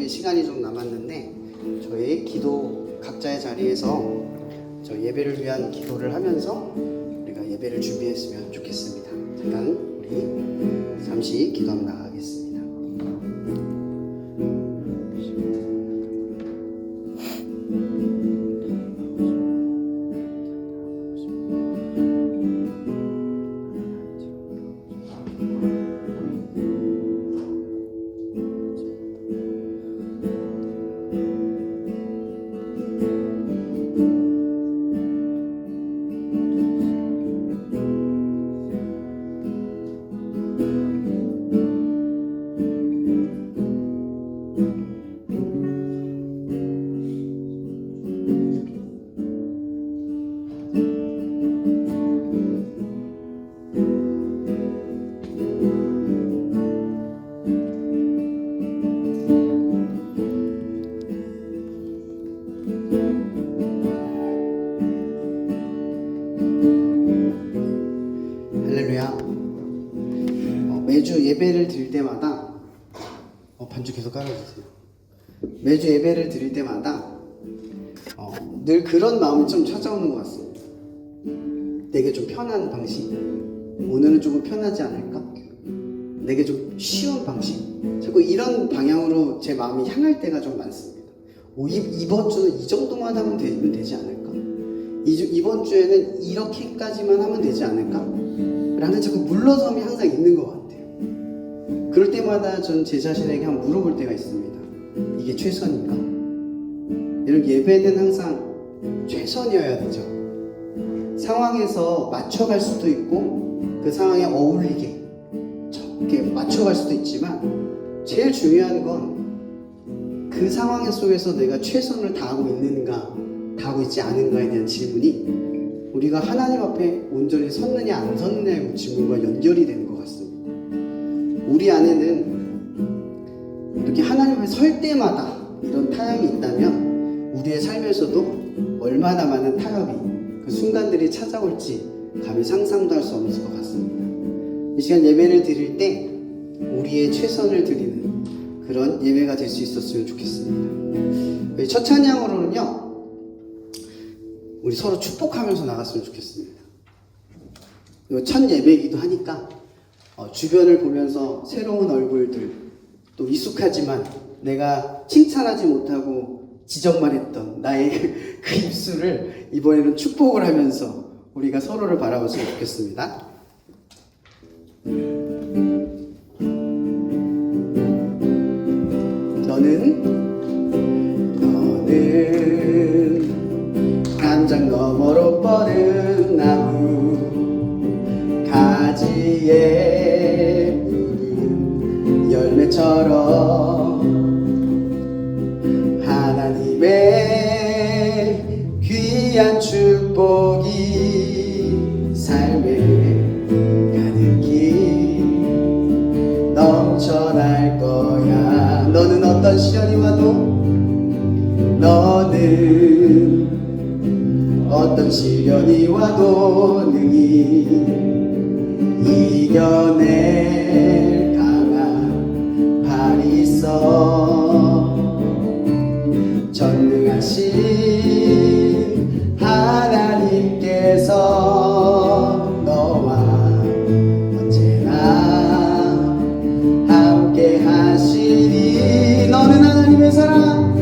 우리 시간이 좀 남았는데 저희 기도 각자의 자리에서 저 예배를 위한 기도를 하면서 우리가 예배를 준비했으면 좋겠습니다. 잠깐 우리 잠시 기도하며 나가겠습니다. 할렐루야. 매주 예배를 드릴 때마다 반주 계속 깔아주세요. 매주 예배를 드릴 때마다 늘 그런 마음이 좀 찾아오는 것 같습니다. 내게 좀 편한 방식, 오늘은 조금 편하지 않을까? 내게 좀 쉬운 방식, 자꾸 이런 방향으로 제 마음이 향할 때가 좀 많습니다. 이번 주는 이 정도만 하면 되지 않을까? 이번 주에는 이렇게까지만 하면 되지 않을까? 라는 자꾸 물러섬이 항상 있는 것 같아요. 그럴 때마다 전 제 자신에게 한번 물어볼 때가 있습니다. 이게 최선인가? 여러분, 예배는 항상 최선이어야 되죠. 상황에서 맞춰갈 수도 있고 그 상황에 어울리게 적게 맞춰갈 수도 있지만 제일 중요한 건 그 상황 속에서 내가 최선을 다하고 있는가, 다하고 있지 않은가에 대한 질문이 우리가 하나님 앞에 온전히 섰느냐 안 섰느냐의 질문과 연결이 되는 것 같습니다. 우리 안에는 이렇게 하나님 앞에 설 때마다 이런 타협이 있다면 우리의 삶에서도 얼마나 많은 타협이, 그 순간들이 찾아올지 감히 상상도 할 수 없을 것 같습니다. 이 시간 예배를 드릴 때 우리의 최선을 드리는 그런 예배가 될 수 있었으면 좋겠습니다. 첫 찬양으로는요, 우리 서로 축복하면서 나갔으면 좋겠습니다. 첫 예배이기도 하니까 주변을 보면서 새로운 얼굴들, 또 익숙하지만 내가 칭찬하지 못하고 지적만 했던 나의 그 입술을 이번에는 축복을 하면서 우리가 서로를 바라봤으면 좋겠습니다. 너는 담장 너머로 뻗은 나무 가지에 푸른 열매처럼 하나님의 귀한 축복이 삶에 가득히 넘쳐날 거야. 너는 어떤 시련이 와도 너는 어떤 시련이 와도 능히 이겨낼 강한 발이 있어. 전능하신 하나님께서 너와 언제나 함께 하시니. 너는 하나님의 사랑,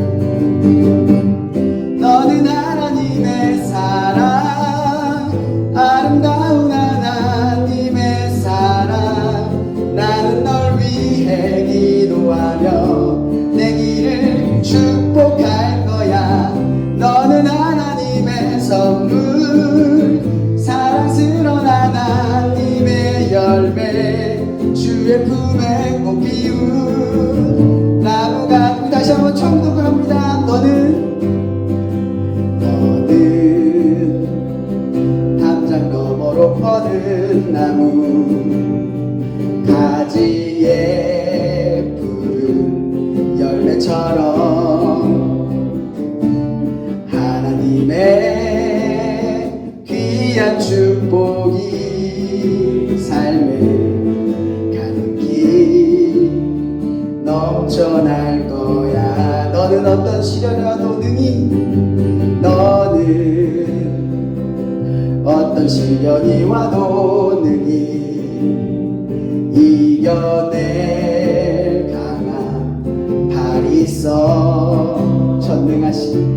너는 하나님의 사랑, 아름다운 하나님의 사랑. 나는 널 위해 기도하며 내 길을 축복할 거야. 너는 하나님의 선물, 사랑스러운 하나님의 열매, 주의 품에 꼭 피운 나무가. 다시 한번 처음 녹음합니다. 너는 담장 너머로 뻗은 나무 가지에 푸른 열매처럼 하나님의 귀한 축복이 삶에 가득히 넘쳐날 거야. 시련이 와도 능히 이겨낼 강한 팔이 있어. 전능하신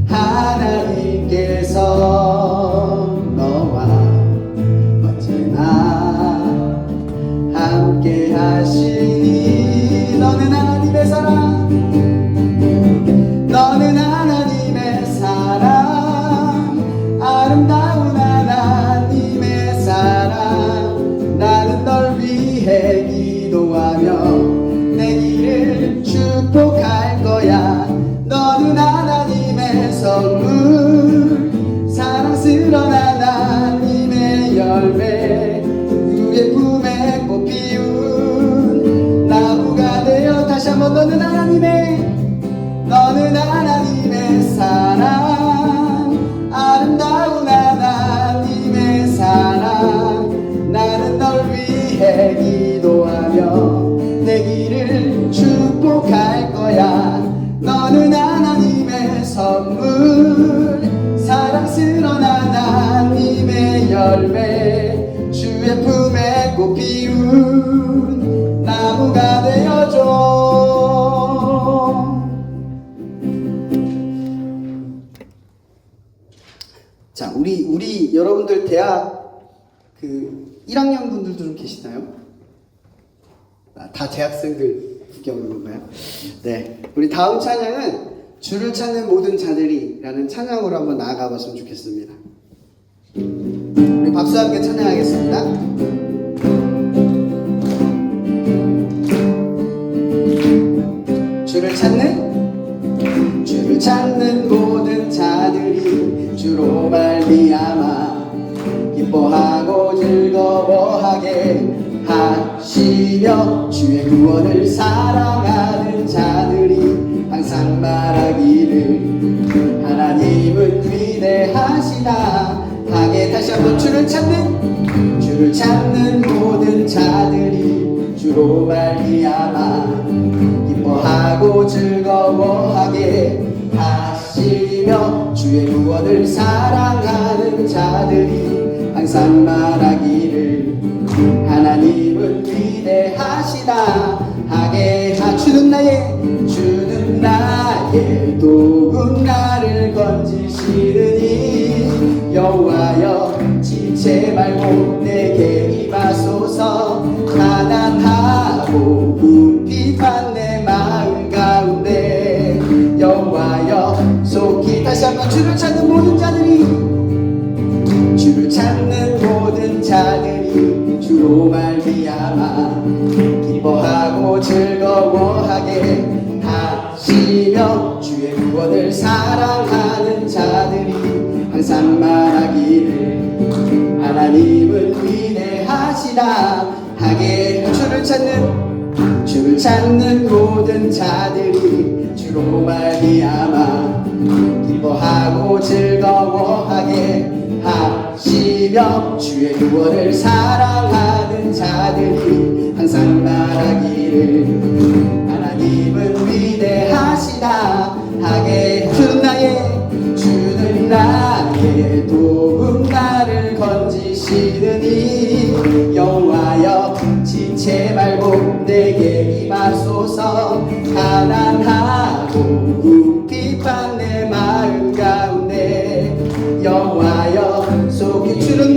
하나님께서 너와 언제나 함께 하시니. 너는 하나님의 사랑, 너는 하나님의 사랑, 아름다운 하나님의 사랑. 나는 널 위해 기도하며 내 길을 축복할 거야. 너는 하나님의 선물, 사랑스러운 하나님의 열매, 그의 품에 꽃 피운 나무가 되어. 다시 한번 너는 하나님의 사랑, 아름다운 하나님의 사랑. 나는 널 위해 기도하며 내 길을 축복할 거야. 너는 하나님의 선물, 사랑스러운 하나님의 열매, 주의 품에 꽃 피운 나무가 되어줘. 자, 우리 여러분들 대학 1학년 분들도 좀 계시나요? 다 재학생들 구경하는 건가요? 네, 우리 다음 찬양은 주를 찾는 모든 자들이 라는 찬양으로 한번 나아가 봤으면 좋겠습니다. 우리 박수와 함께 찬양하겠습니다. 주를 찾는 모든 자들이 주로 말미암아 기뻐하고 즐거워하게 하시며 주의 구원을 사랑하는 자들이 항상 말하기를 하나님은 위대하시다 하게. 다시 한번 주를 찾는 모든 자들이 주로 말미암아 기뻐하고 즐거워하게 하시며 주의 구원을 사랑하는 자들이 항상 말하기를 하나님은 위대하시다 하게. 주는 나의 도움, 나를 건지시느니 여호와여 지체 말고 내게 임하소서. 가난하고 궁핍한 내 마음 가운데 여호와여 속히. 다시 한번 주를 찾는 모든 자들이 주로 말미암아 기뻐하고 즐거워하게 하시며 주의 구원을 사랑하는 자들이 항상 말하기를 하나님은 위대하시다 하게. 주를 찾는 모든 자들이 주로 말미암아 기뻐하고 즐거워하게 하시며 주의 구원을 사랑하는 자들이 항상 말하기를 하나님은 위대하시다 하게. 주는 나의 도움, 나를 건지시느니 여호와여 지체 말고 내게 임하소서. 가난하고 궁핍한 내 마음 가운데 여호와여 속히. 주는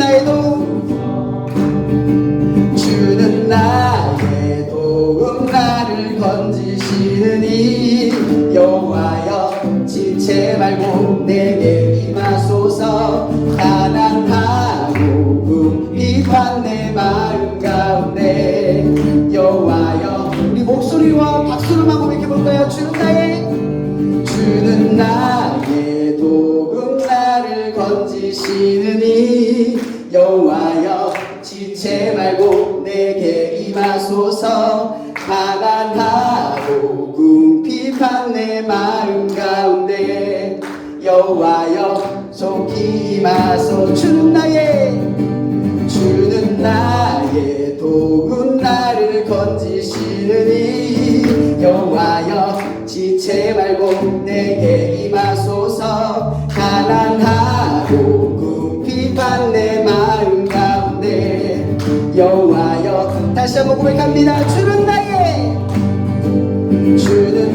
나의 도움, 나를 건지시느니 여호와여 지체 말고 내게 임하소서. 가난하고 궁핍한 내 마음 가운데 여호와여. 우리 목소리와 박수로만 고백해볼까요? 주는 나의 도움, 나를 건지시느니 여호와여 지체 말고 내게 임하소서. 가난하고 궁핍한 내 마음 가운데 여호와여 속히 임하소. 주는 나의 도움, 나를 건지시느니 여호와여 지체 말고 내게 임하소서. 가난하고 궁핍한 내 마음 가운데 여호와여 다시 한번 고백합니다. 주는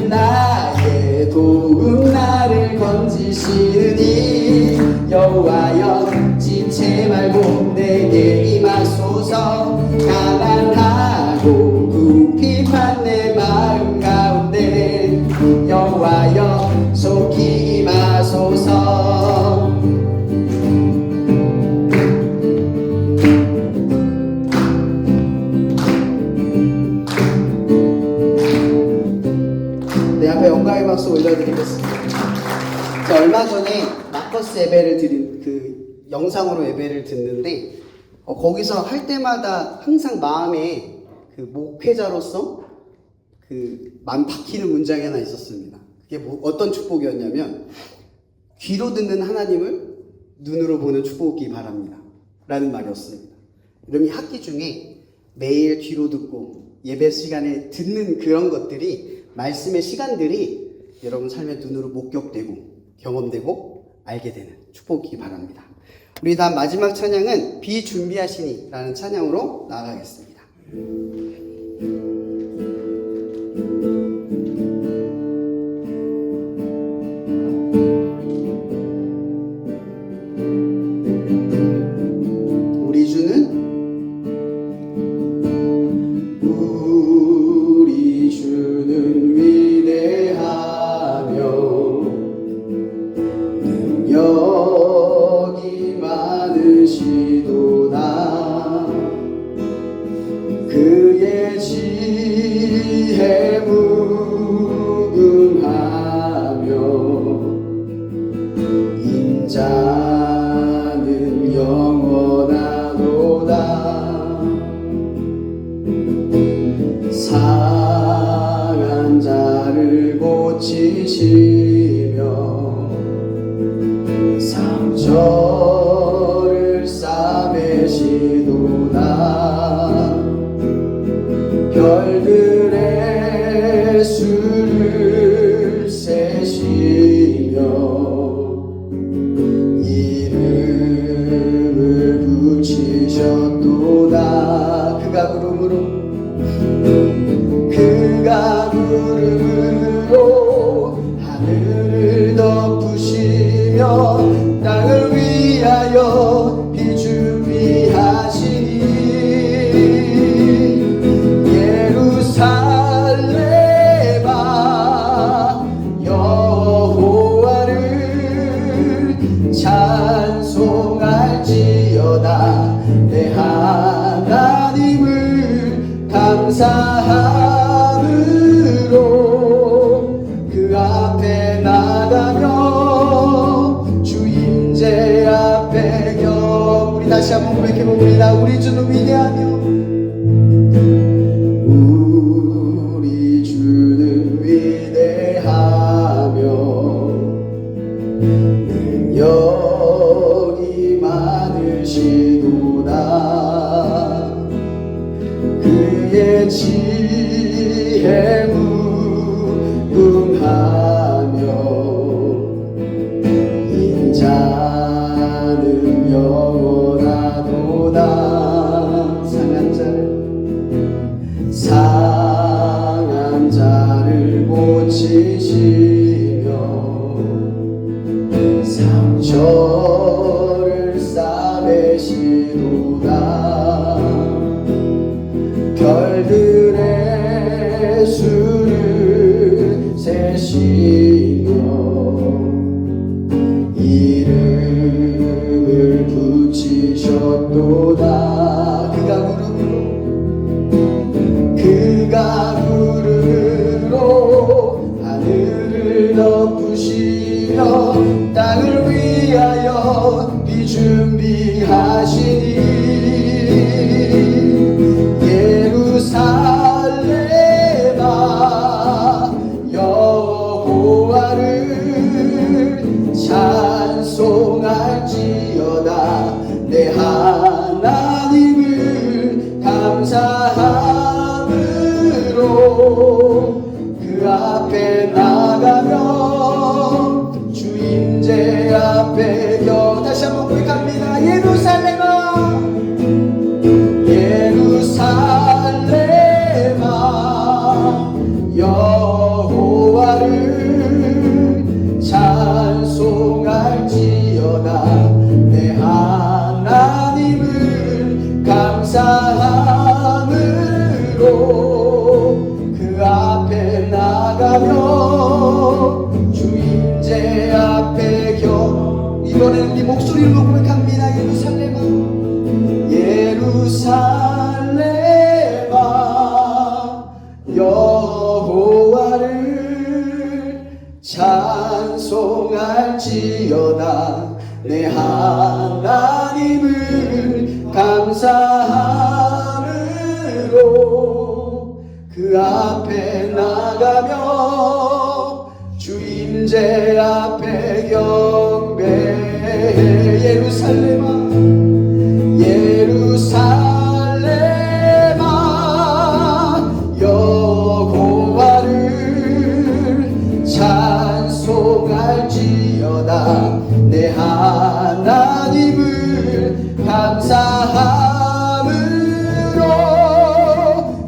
나의 도움 나를 건지시니 여호와여 지체 말고 내게 임하소서 가난하고 궁핍한 내 마음 가운데 여호와여 속히 임하소서. 내 앞에 영광의 박수 올려드리겠습니다. 자, 얼마 전에 마커스 예배를 드린 그 영상으로 예배를 듣는데 거기서 할 때마다 항상 마음에 그 목회자로서 그 마음 박히는 문장이 하나 있었습니다. 그게 어떤 축복이었냐면 귀로 듣는 하나님을 눈으로 보는 축복이 바랍니다 라는 말이었습니다. 여러분 이 학기 중에 매일 귀로 듣고 예배 시간에 듣는 그런 것들이 말씀의 시간들이 여러분 삶의 눈으로 목격되고 경험되고 알게 되는 축복이기 바랍니다. 우리 다음 마지막 찬양은 비준비하시니 라는 찬양으로 나아가겠습니다. 우리 주는 위대하며 능력이 많으시도다. 그의 지혜 무궁하며 인자는 영원하도다. 상한 자를 고치시며 상처를 싸매시도다. 별들의 수를 세시며 이름을 붙이셨도다. 그가 구름으로 하늘을 덮으시며 땅을 위하여 비준비하시니 예루살렘아 여호와를 찬송할지어다. 내 하나님을 감사함으로 그 앞에 나가며 주 임재 앞에 우리 다시 한번 고백해봅니다. 우리 주는 위대하며 우리 주는 위대하며 능력이 많으시도다. 그의 지혜 무궁하며 인자는 영원하도다. 상한 자를 고치시며 상처를 싸매시도다. 별들의 수를 세시며 이름을 붙이셨도다. 그가 구름으로 하늘을 덮으시며 땅을 위하여 비준비하시니 예루살렘아 여호와를 찬송할지어다. 내 하나님을 감사함으로 그 앞에 나가며 주 임재 앞에 감사함으로 그 앞에 나가며 주임제 앞에 이번에는 우리 목소리로 고백합니다. 예루살렘아 예루살렘아 여호와를 찬송할지어다. 내 하나님을 감사함으로 그 앞에 나가며 주임제 앞에 경배해. 예루살렘아 예루살렘아 여호와를 찬송할지어다. 내 하나님을 감사함으로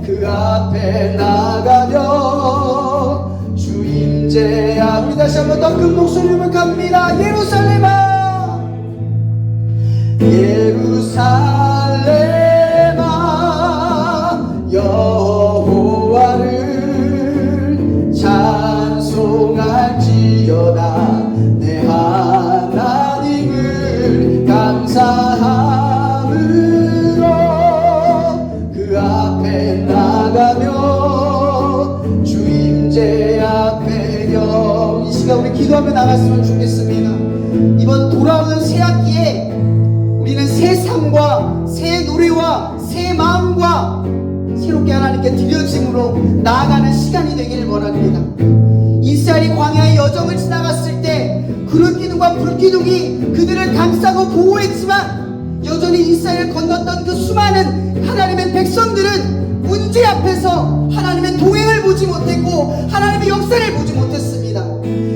그 앞에 나가며 주임제 앞. 우리 다시 한번 더 큰 목소리로 갑니다. 예루살렘아 예루살렘아 여호와를 찬송할지어다. 내 하나님을 감사함으로 그 앞에 나가며 주임제 앞에 이 시간 우리 기도하며 나갔으면 좋겠습니다. 이번 돌아오는 새 학기에 우리는 새 삶과 새 노래와 새 마음과 새롭게 하나님께 드려짐으로 나아가는 시간이 되기를 원합니다. 이스라엘이 광야의 여정을 지나갔을 때 구름 기둥과 불 기둥이 그들을 감싸고 보호했지만 여전히 이스라엘을 건넜던 그 수많은 하나님의 백성들은 문제 앞에서 하나님의 동행을 보지 못했고 하나님의 역사를 보지 못했습니다.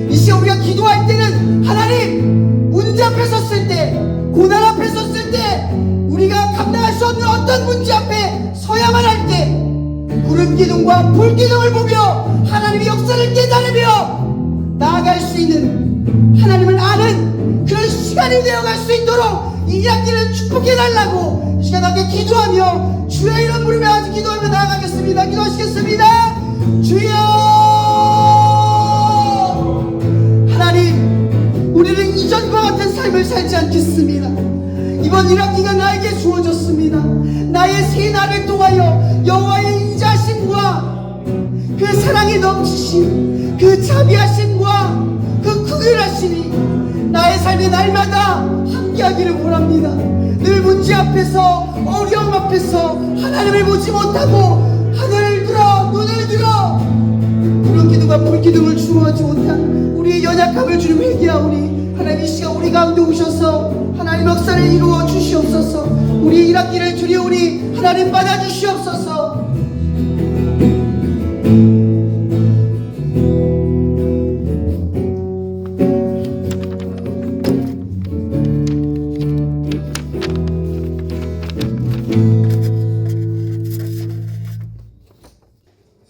이 시간 우리가 기도할 때는 하나님 문제 앞에 섰을 때, 고난 앞에 섰을 때, 우리가 감당할 수 없는 어떤 문제 앞에 서야만 할 때 구름 기둥과 불 기둥을 보며 하나님의 역사를 깨달으며 나아갈 수 있는 하나님을 아는 그런 시간이 되어갈 수 있도록 이 학기를 축복해달라고 이 시간 함께 기도하며 주여 이름 부르며 아직 기도하며 나아가겠습니다. 기도하시겠습니다. 주여 하나님 우리는 이전과 같은 삶을 살지 않겠습니다. 이번 1학기가 나에게 주어졌습니다. 나의 새 날을 통하여 여호와의 인자심과 그 사랑이 넘치심, 그 자비하심과 그 긍휼하심이 나의 삶의 날마다 함께하기를 원합니다. 늘 문제 앞에서 어려움 앞에서 하나님을 보지 못하고 하늘을 들어 눈을 들어 구름 기둥과 불 기둥을 주무하지 못한 우리의 연약함을 주님 회개하오니 하나님 이 시간 우리 가운데 오셔서 하나님 역사를 이루어 주시옵소서. 우리 1학기를 두려우니 하나님 받아 주시옵소서.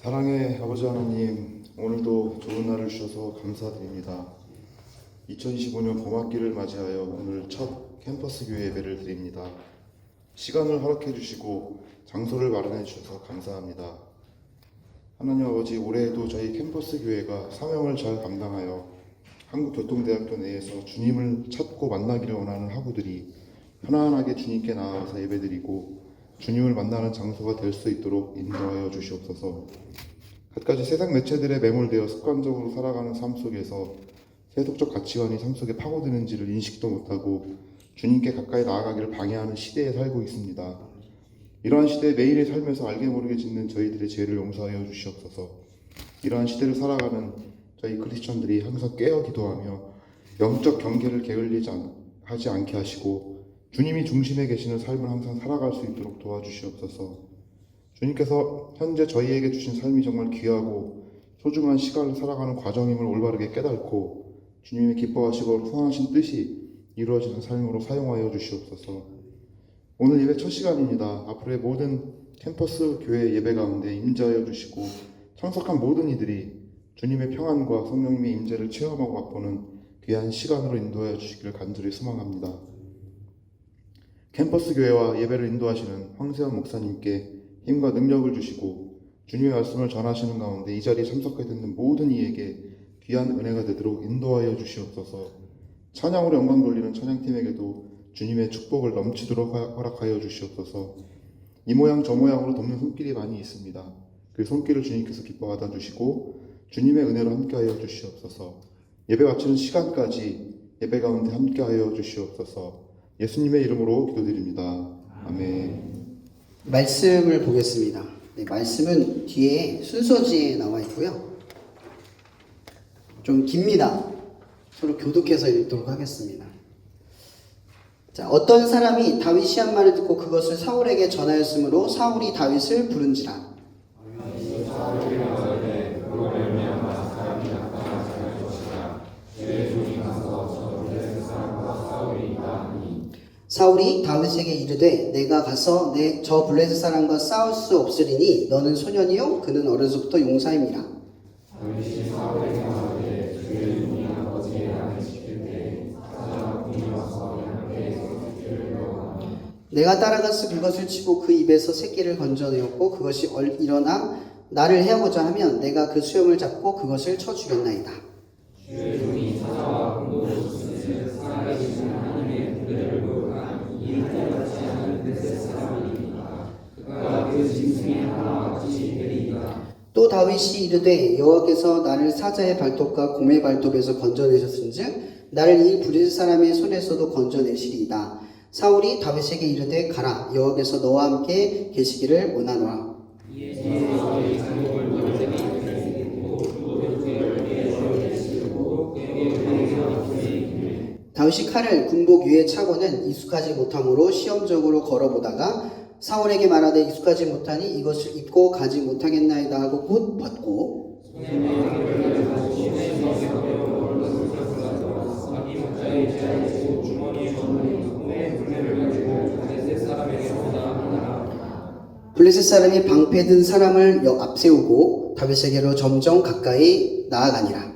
사랑의 아버지 하나님, 오늘도 좋은 날을 주셔서 감사드립니다. 2025년 봄학기를 맞이하여 오늘 첫 캠퍼스 교회 예배를 드립니다. 시간을 허락해 주시고 장소를 마련해 주셔서 감사합니다. 하나님 아버지, 올해에도 저희 캠퍼스 교회가 사명을 잘 감당하여 한국교통대학교 내에서 주님을 찾고 만나기를 원하는 학우들이 편안하게 주님께 나아가서 예배드리고 주님을 만나는 장소가 될 수 있도록 인도하여 주시옵소서. 갖가지 세상 매체들에 매몰되어 습관적으로 살아가는 삶 속에서 세속적 가치관이 삶 속에 파고드는지를 인식도 못하고 주님께 가까이 나아가기를 방해하는 시대에 살고 있습니다. 이러한 시대에 매일의 삶에서 알게 모르게 짓는 저희들의 죄를 용서하여 주시옵소서. 이러한 시대를 살아가는 저희 크리스천들이 항상 깨어 기도하며 영적 경계를 게을리하지 않게 하시고 주님이 중심에 계시는 삶을 항상 살아갈 수 있도록 도와주시옵소서. 주님께서 현재 저희에게 주신 삶이 정말 귀하고 소중한 시간을 살아가는 과정임을 올바르게 깨닫고 주님이 기뻐하시고 후원하신 뜻이 이루어지는 삶으로 사용하여 주시옵소서. 오늘 예배 첫 시간입니다. 앞으로의 모든 캠퍼스 교회 예배 가운데 임재하여 주시고 참석한 모든 이들이 주님의 평안과 성령님의 임재를 체험하고 맛보는 귀한 시간으로 인도하여 주시기를 간절히 소망합니다. 캠퍼스 교회와 예배를 인도하시는 황세현 목사님께 힘과 능력을 주시고 주님의 말씀을 전하시는 가운데 이 자리에 참석하게 되는 모든 이에게 귀한 은혜가 되도록 인도하여 주시옵소서. 찬양으로 영광 돌리는 찬양팀에게도 주님의 축복을 넘치도록 허락하여 주시옵소서. 이 모양 저 모양으로 돕는 손길이 많이 있습니다. 그 손길을 주님께서 기뻐 받아주시고 주님의 은혜로 함께하여 주시옵소서. 예배 마치는 시간까지 예배 가운데 함께하여 주시옵소서. 예수님의 이름으로 기도드립니다. 아멘. 말씀을 보겠습니다. 네, 말씀은 뒤에 순서지에 나와 있고요. 좀 깁니다. 서로 교독해서 읽도록 하겠습니다. 자, 어떤 사람이 다윗이 한 말을 듣고 그것을 사울에게 전하였으므로 사울이 다윗을 부른지라. 사울이 다윗에게 이르되 내가 가서 저 블레셋 사람과 싸울 수 없으리니 너는 소년이요 그는 어려서부터 용사임이라. 내가 따라가서 그것을 치고 그 입에서 새끼를 건져내었고 그것이 일어나 나를 해하고자 하면 내가 그 수염을 잡고 그것을 쳐 죽였나이다. 또 다윗이 이르되 여호와께서 나를 사자의 발톱과 곰의 발톱에서 건져내셨은즉 나를 이 블레셋 사람의 손에서도 건져내시리이다. 사울이 다윗에게 이르되 가라 여호와께서 너와 함께 계시기를 원하노라. 다윗이 칼을 군복 위에 차고는 익숙하지 못함으로 시험적으로 걸어보다가 사울에게 말하되 익숙하지 못하니 이것을 입고 가지 못하겠나이다 하고 곧 벗고 블레셋 사람이 방패 든 사람을 앞세우고 다윗에게로 점점 가까이 나아가니라.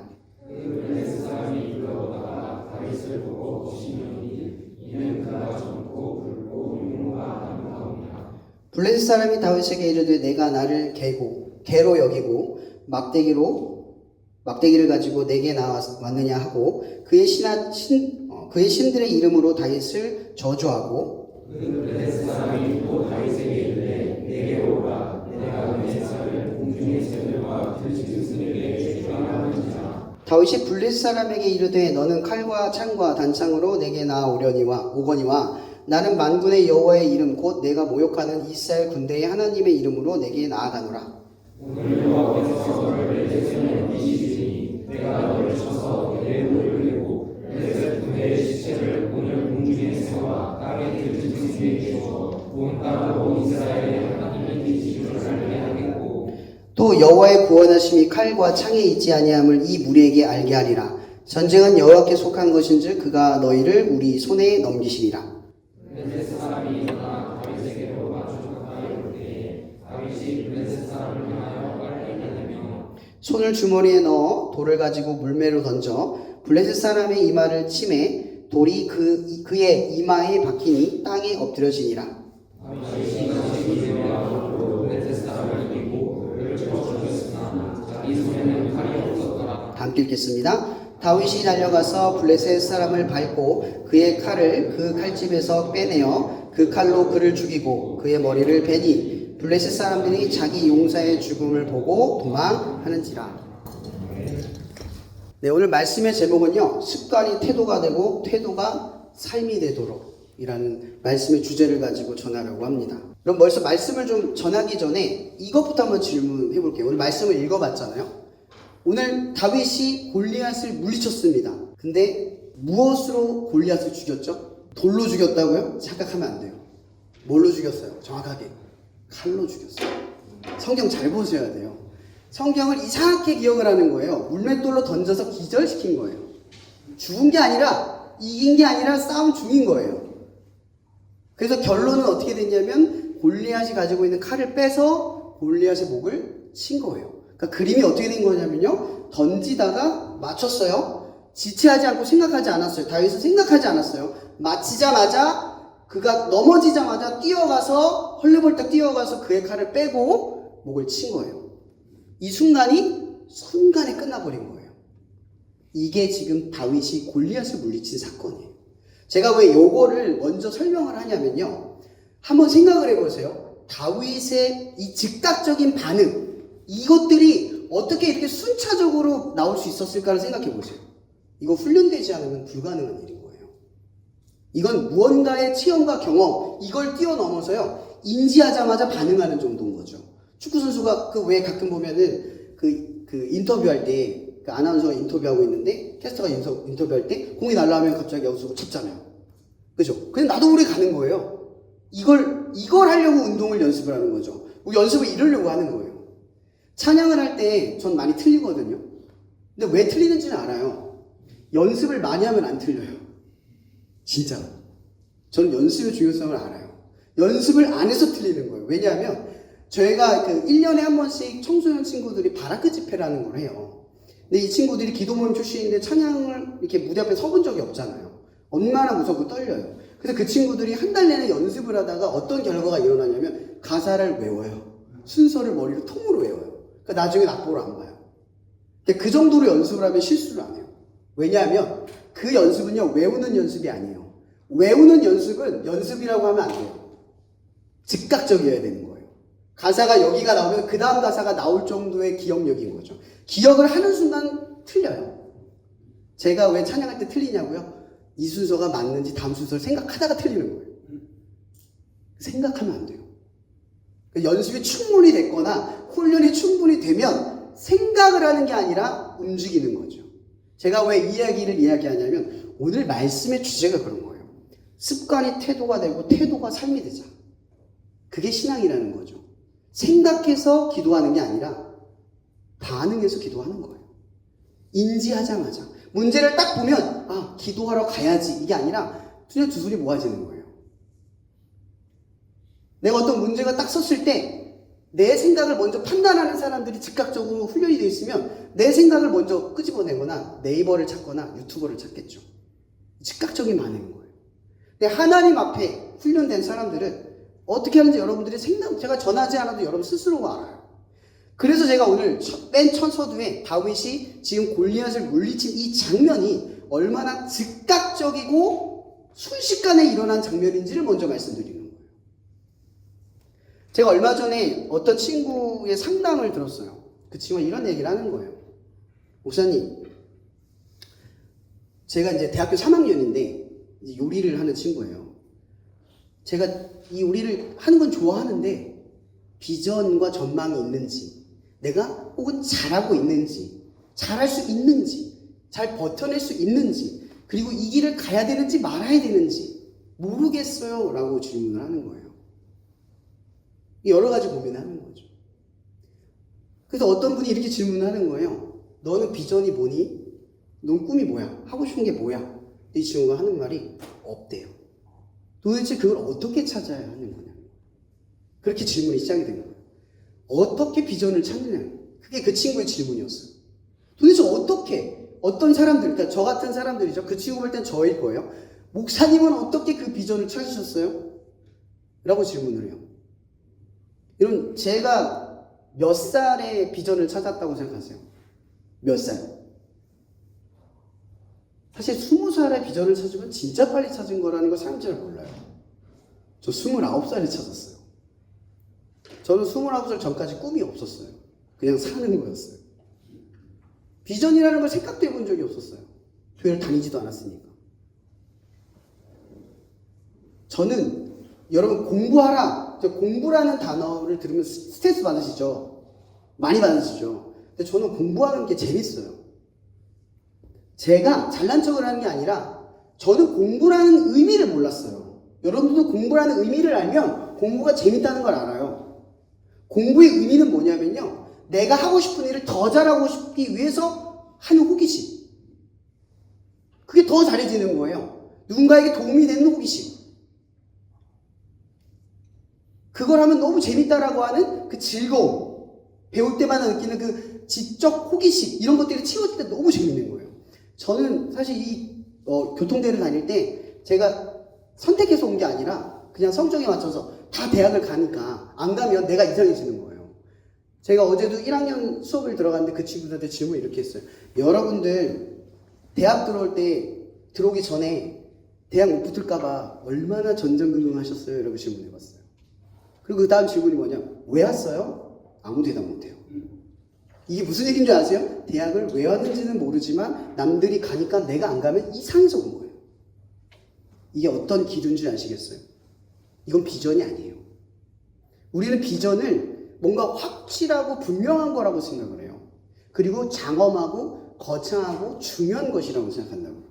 블레셋 사람이 다윗에게 이르되 내가 나를 개로 여기고 막대기를 가지고 내게 나왔느냐 하고 그의 신들의 이름으로 다윗을 저주하고 블레셋 사람이 또 다윗에게 이르되 내게로 오라 내가 내 살을 공중의 새들과 들짐승에게 주리라. 다윗이 블레셋 사람에게 이르되 너는 칼과 창과 단창으로 내게 오거니와 나는 만군의 여호와의 이름 곧 내가 모욕하는 이스라엘 군대의 하나님의 이름으로 내게 나아가노라. 오늘 여호와께서 너를 내 손에 넘기시리니 내가 너를 쳐서 내 목을 내고 블레셋 군대의 시체를 오늘 공중의 새와 땅의 들짐승에게 주어 온 땅으로 이스라엘의 하나님의 계시를 알게 하겠고 또 여호와의 구원하심이 칼과 창에 있지 아니함을 이 무리에게 알게 하리라. 전쟁은 여호와께 속한 것인즉 그가 너희를 우리 손에 넘기시리라. 블레셋 사람이 일어나 다윗에게로 마주 가까이 올 때에 다윗이 블레셋 사람을 향하여 빨리 달리며 손을 주머니에 넣어 돌을 가지고 물매로 던져 블레셋 사람의 이마를 치매 돌이 그의 이마에 박히니 땅에 엎드려지니라. 다윗이 블레셋 사람을 이기고 그를 쳐 죽였으나 자기 손에는 칼이 없었더라. 함께 읽겠습니다. 다윗이 달려가서 블레셋 사람을 밟고 그의 칼을 그 칼집에서 빼내어 그 칼로 그를 죽이고 그의 머리를 베니 블레셋 사람들이 자기 용사의 죽음을 보고 도망하는지라. 네, 오늘 말씀의 제목은요, 습관이 태도가 되고 태도가 삶이 되도록 이라는 말씀의 주제를 가지고 전하려고 합니다. 그럼 벌써 말씀을 좀 전하기 전에 이것부터 한번 질문해 볼게요. 오늘 말씀을 읽어봤잖아요. 오늘 다윗이 골리앗을 물리쳤습니다. 근데 무엇으로 골리앗을 죽였죠? 돌로 죽였다고요? 착각하면 안 돼요. 뭘로 죽였어요? 정확하게 칼로 죽였어요. 성경 잘 보셔야 돼요. 성경을 이상하게 기억을 하는 거예요. 물맷돌로 던져서 기절시킨 거예요. 죽은 게 아니라 이긴 게 아니라 싸움 중인 거예요. 그래서 결론은 어떻게 됐냐면 골리앗이 가지고 있는 칼을 빼서 골리앗의 목을 친 거예요. 그러니까 그림이 어떻게 된 거냐면요, 던지다가 맞췄어요. 지체하지 않고 생각하지 않았어요. 다윗은 생각하지 않았어요. 맞히자마자 그가 넘어지자마자 뛰어가서 헐레벌떡 뛰어가서 그의 칼을 빼고 목을 친 거예요. 이 순간에 끝나버린 거예요. 이게 지금 다윗이 골리앗을 물리친 사건이에요. 제가 왜 요거를 먼저 설명을 하냐면요. 한번 생각을 해보세요. 다윗의 이 즉각적인 반응, 이것들이 어떻게 이렇게 순차적으로 나올 수 있었을까를 생각해 보세요. 이거 훈련되지 않으면 불가능한 일인 거예요. 이건 무언가의 체험과 경험, 이걸 뛰어넘어서요, 인지하자마자 반응하는 정도인 거죠. 축구선수가 그 왜 가끔 보면은 그 인터뷰할 때, 그 아나운서가 인터뷰하고 있는데, 캐스터가 인터뷰할 때, 공이 날라오면 갑자기 여수고 쳤잖아요. 그죠? 그냥 나도 모르게 가는 거예요. 이걸 하려고 운동을 연습을 하는 거죠. 연습을 이루려고 하는 거예요. 찬양을 할 때 전 많이 틀리거든요. 근데 왜 틀리는지는 알아요. 연습을 많이 하면 안 틀려요. 진짜. 저는 연습의 중요성을 알아요. 연습을 안 해서 틀리는 거예요. 왜냐하면 저희가 그 1년에 한 번씩 청소년 친구들이 바라크 집회라는 걸 해요. 근데 이 친구들이 기도 모임 출신인데 찬양을 이렇게 무대 앞에 서본 적이 없잖아요. 얼마나 무섭고 떨려요. 그래서 그 친구들이 한 달 내내 연습을 하다가 어떤 결과가 일어나냐면 가사를 외워요. 순서를 머리로 통으로 외워요. 그러니까 나중에 악보를 안 봐요. 그 정도로 연습을 하면 실수를 안 해요. 왜냐하면 그 연습은요, 외우는 연습이 아니에요. 외우는 연습은 연습이라고 하면 안 돼요. 즉각적이어야 되는 거예요. 가사가 여기가 나오면 그 다음 가사가 나올 정도의 기억력인 거죠. 기억을 하는 순간 틀려요. 제가 왜 찬양할 때 틀리냐고요? 이 순서가 맞는지 다음 순서를 생각하다가 틀리는 거예요. 생각하면 안 돼요. 연습이 충분히 됐거나 훈련이 충분히 되면 생각을 하는 게 아니라 움직이는 거죠. 제가 왜 이야기를 이야기하냐면 오늘 말씀의 주제가 그런 거예요. 습관이 태도가 되고 태도가 삶이 되자. 그게 신앙이라는 거죠. 생각해서 기도하는 게 아니라 반응해서 기도하는 거예요. 인지하자마자. 문제를 딱 보면 아, 기도하러 가야지. 이게 아니라 그냥 두 손이 모아지는 거예요. 내가 어떤 문제가 딱 섰을 때 내 생각을 먼저 판단하는 사람들이 즉각적으로 훈련이 되어 있으면 내 생각을 먼저 끄집어내거나 네이버를 찾거나 유튜버를 찾겠죠. 즉각적인 반응인 거예요. 근데 하나님 앞에 훈련된 사람들은 어떻게 하는지 여러분들이 제가 전하지 않아도 여러분 스스로가 알아요. 그래서 제가 오늘 맨 첫 서두에 다윗이 지금 골리앗을 물리친 이 장면이 얼마나 즉각적이고 순식간에 일어난 장면인지를 먼저 말씀드리는 거예요. 제가 얼마 전에 어떤 친구의 상담을 들었어요. 그 친구가 이런 얘기를 하는 거예요. 목사님, 제가 이제 대학교 3학년인데 이제 요리를 하는 친구예요. 제가 이 요리를 하는 건 좋아하는데 비전과 전망이 있는지, 내가 혹은 잘하고 있는지, 잘할 수 있는지, 잘 버텨낼 수 있는지, 그리고 이 길을 가야 되는지 말아야 되는지 모르겠어요 라고 질문을 하는 거예요. 여러 가지 고민하는 거죠. 그래서 어떤 분이 이렇게 질문하는 거예요. 너는 비전이 뭐니? 넌 꿈이 뭐야? 하고 싶은 게 뭐야? 이 친구가 하는 말이 없대요. 도대체 그걸 어떻게 찾아야 하는 거냐? 그렇게 질문이 시작이 된 거예요. 어떻게 비전을 찾느냐? 그게 그 친구의 질문이었어요. 도대체 어떻게, 어떤 사람들, 그러니까 저 같은 사람들이죠. 그 친구 볼 땐 저일 거예요. 목사님은 어떻게 그 비전을 찾으셨어요? 라고 질문을 해요. 여러분, 제가 몇 살에 비전을 찾았다고 생각하세요? 몇 살? 사실 20살에 비전을 찾으면 진짜 빨리 찾은 거라는 걸 사람들이 잘 몰라요. 저 29살에 찾았어요. 저는 29살 전까지 꿈이 없었어요. 그냥 사는 거였어요. 비전이라는 걸 생각도 해본 적이 없었어요. 교회를 다니지도 않았으니까. 저는 여러분 공부하라. 공부라는 단어를 들으면 스트레스 받으시죠? 많이 받으시죠? 근데 저는 공부하는 게 재밌어요. 제가 잘난 척을 하는 게 아니라 저는 공부라는 의미를 몰랐어요. 여러분들도 공부라는 의미를 알면 공부가 재밌다는 걸 알아요. 공부의 의미는 뭐냐면요. 내가 하고 싶은 일을 더 잘하고 싶기 위해서 하는 호기심. 그게 더 잘해지는 거예요. 누군가에게 도움이 되는 호기심. 그걸 하면 너무 재밌다라고 하는 그 즐거움. 배울 때마다 느끼는 그 지적 호기심. 이런 것들이 채워질 때 너무 재밌는 거예요. 저는 사실 이 교통대를 다닐 때 제가 선택해서 온 게 아니라 그냥 성적에 맞춰서 다 대학을 가니까 안 가면 내가 이상해지는 거예요. 제가 어제도 1학년 수업을 들어갔는데 그 친구들한테 질문을 이렇게 했어요. 여러분들 대학 들어오기 전에 대학 못 붙을까봐 얼마나 전전긍긍하셨어요? 이라고 질문해봤어요. 그리고 그 다음 질문이 뭐냐? 왜 왔어요? 아무 대답 못해요. 이게 무슨 얘기인 줄 아세요? 대학을 왜 왔는지는 모르지만 남들이 가니까 내가 안 가면 이상해서 온 거예요. 이게 어떤 기준인 줄 아시겠어요? 이건 비전이 아니에요. 우리는 비전을 뭔가 확실하고 분명한 거라고 생각을 해요. 그리고 장엄하고 거창하고 중요한 것이라고 생각한다고요.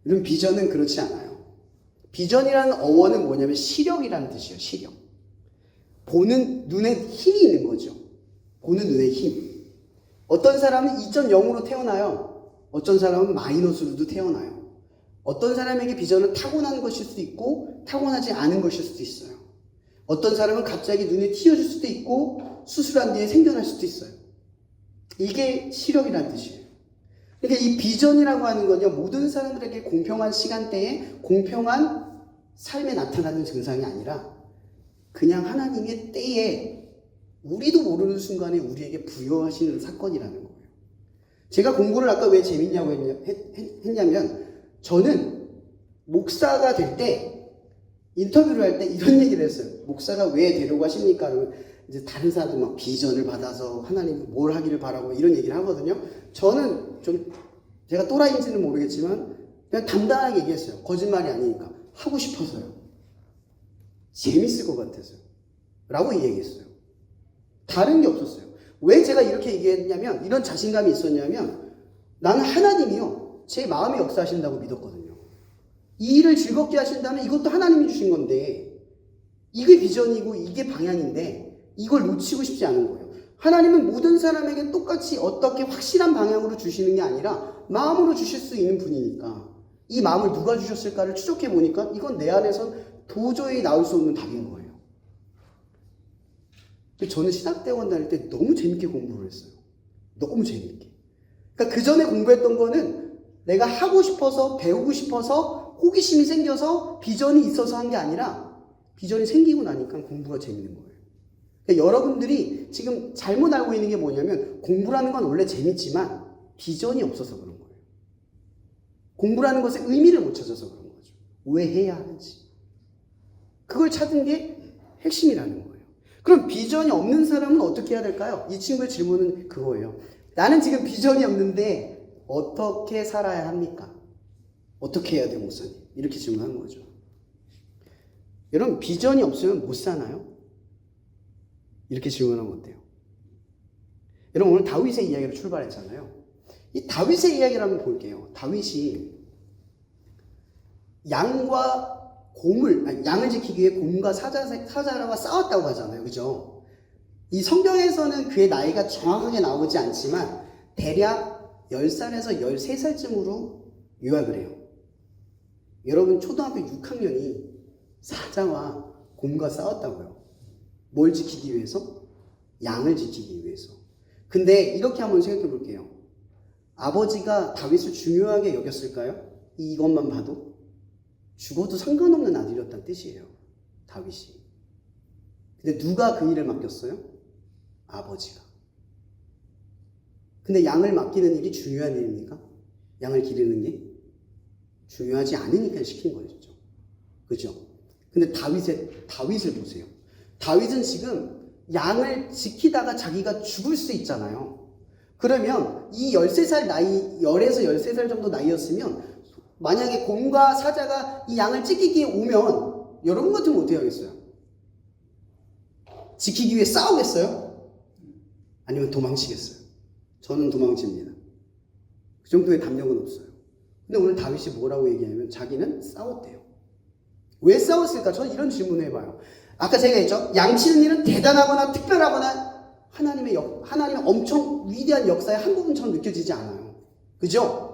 여러분, 비전은 그렇지 않아요. 비전이라는 어원은 뭐냐면 시력이라는 뜻이에요. 시력. 보는 눈에 힘이 있는 거죠. 보는 눈에 힘. 어떤 사람은 2.0으로 태어나요. 어떤 사람은 마이너스로도 태어나요. 어떤 사람에게 비전은 타고난 것일 수도 있고 타고나지 않은 것일 수도 있어요. 어떤 사람은 갑자기 눈이 튀어질 수도 있고 수술한 뒤에 생겨날 수도 있어요. 이게 시력이라는 뜻이에요. 그러니까 이 비전이라고 하는 건요, 모든 사람들에게 공평한 시간대에 공평한 삶에 나타나는 증상이 아니라 그냥 하나님의 때에 우리도 모르는 순간에 우리에게 부여하시는 사건이라는 거예요. 제가 공부를 아까 왜 재밌냐고 했냐면 저는 목사가 될 때 인터뷰를 할 때 이런 얘기를 했어요. 목사가 왜 되려고 하십니까? 그러면 이제 다른 사람들 막 비전을 받아서 하나님 뭘 하기를 바라고 이런 얘기를 하거든요. 저는 좀 제가 또라이인지는 모르겠지만 그냥 담담하게 얘기했어요. 거짓말이 아니니까. 하고 싶어서요. 재밌을 것 같아서요. 라고 얘기했어요. 다른 게 없었어요. 왜 제가 이렇게 얘기했냐면, 이런 자신감이 있었냐면, 나는 하나님이요, 제 마음에 역사하신다고 믿었거든요. 이 일을 즐겁게 하신다면 이것도 하나님이 주신 건데, 이게 비전이고 이게 방향인데, 이걸 놓치고 싶지 않은 거예요. 하나님은 모든 사람에게 똑같이 어떻게 확실한 방향으로 주시는 게 아니라, 마음으로 주실 수 있는 분이니까, 이 마음을 누가 주셨을까를 추적해 보니까, 이건 내 안에선 도저히 나올 수 없는 답인 거예요. 저는 신학대학원 다닐 때 너무 재밌게 공부를 했어요. 너무 재밌게. 그러니까 그 전에 공부했던 거는 내가 하고 싶어서, 배우고 싶어서, 호기심이 생겨서, 비전이 있어서 한 게 아니라 비전이 생기고 나니까 공부가 재밌는 거예요. 그러니까 여러분들이 지금 잘못 알고 있는 게 뭐냐면 공부라는 건 원래 재밌지만 비전이 없어서 그런 거예요. 공부라는 것에 의미를 못 찾아서 그런 거죠. 왜 해야 하는지. 그걸 찾은 게 핵심이라는 거예요. 그럼 비전이 없는 사람은 어떻게 해야 될까요? 이 친구의 질문은 그거예요. 나는 지금 비전이 없는데 어떻게 살아야 합니까? 어떻게 해야 돼요, 목사님? 이렇게 질문하는 거죠. 여러분, 비전이 없으면 못 사나요? 이렇게 질문하면 어때요? 여러분, 오늘 다윗의 이야기로 출발했잖아요. 이 다윗의 이야기를 한번 볼게요. 다윗이 양을 지키기 위해 곰과 사자와 싸웠다고 하잖아요. 그죠? 이 성경에서는 그의 나이가 정확하게 나오지 않지만 대략 10살에서 13살쯤으로 요약을 해요. 여러분, 초등학교 6학년이 사자와 곰과 싸웠다고요. 뭘 지키기 위해서? 양을 지키기 위해서. 근데 이렇게 한번 생각해 볼게요. 아버지가 다윗을 중요하게 여겼을까요? 이것만 봐도? 죽어도 상관없는 아들이었다는 뜻이에요. 다윗이. 근데 누가 그 일을 맡겼어요? 아버지가. 근데 양을 맡기는 일이 중요한 일입니까? 양을 기르는 게? 중요하지 않으니까 시킨 거죠. 그죠? 근데 다윗을 보세요. 다윗은 지금 양을 지키다가 자기가 죽을 수 있잖아요. 그러면 이 13살 나이, 10에서 13살 정도 나이였으면 만약에 곰과 사자가 이 양을 찢기기에 오면 여러분 같으면 어떻게 하겠어요? 지키기 위해 싸우겠어요? 아니면 도망치겠어요? 저는 도망칩니다. 그 정도의 담력은 없어요. 근데 오늘 다윗이 뭐라고 얘기하냐면 자기는 싸웠대요. 왜 싸웠을까? 저는 이런 질문을 해봐요. 아까 제가 했죠? 양치는 일은 대단하거나 특별하거나 하나님의 엄청 위대한 역사의 한 부분처럼 느껴지지 않아요. 그죠?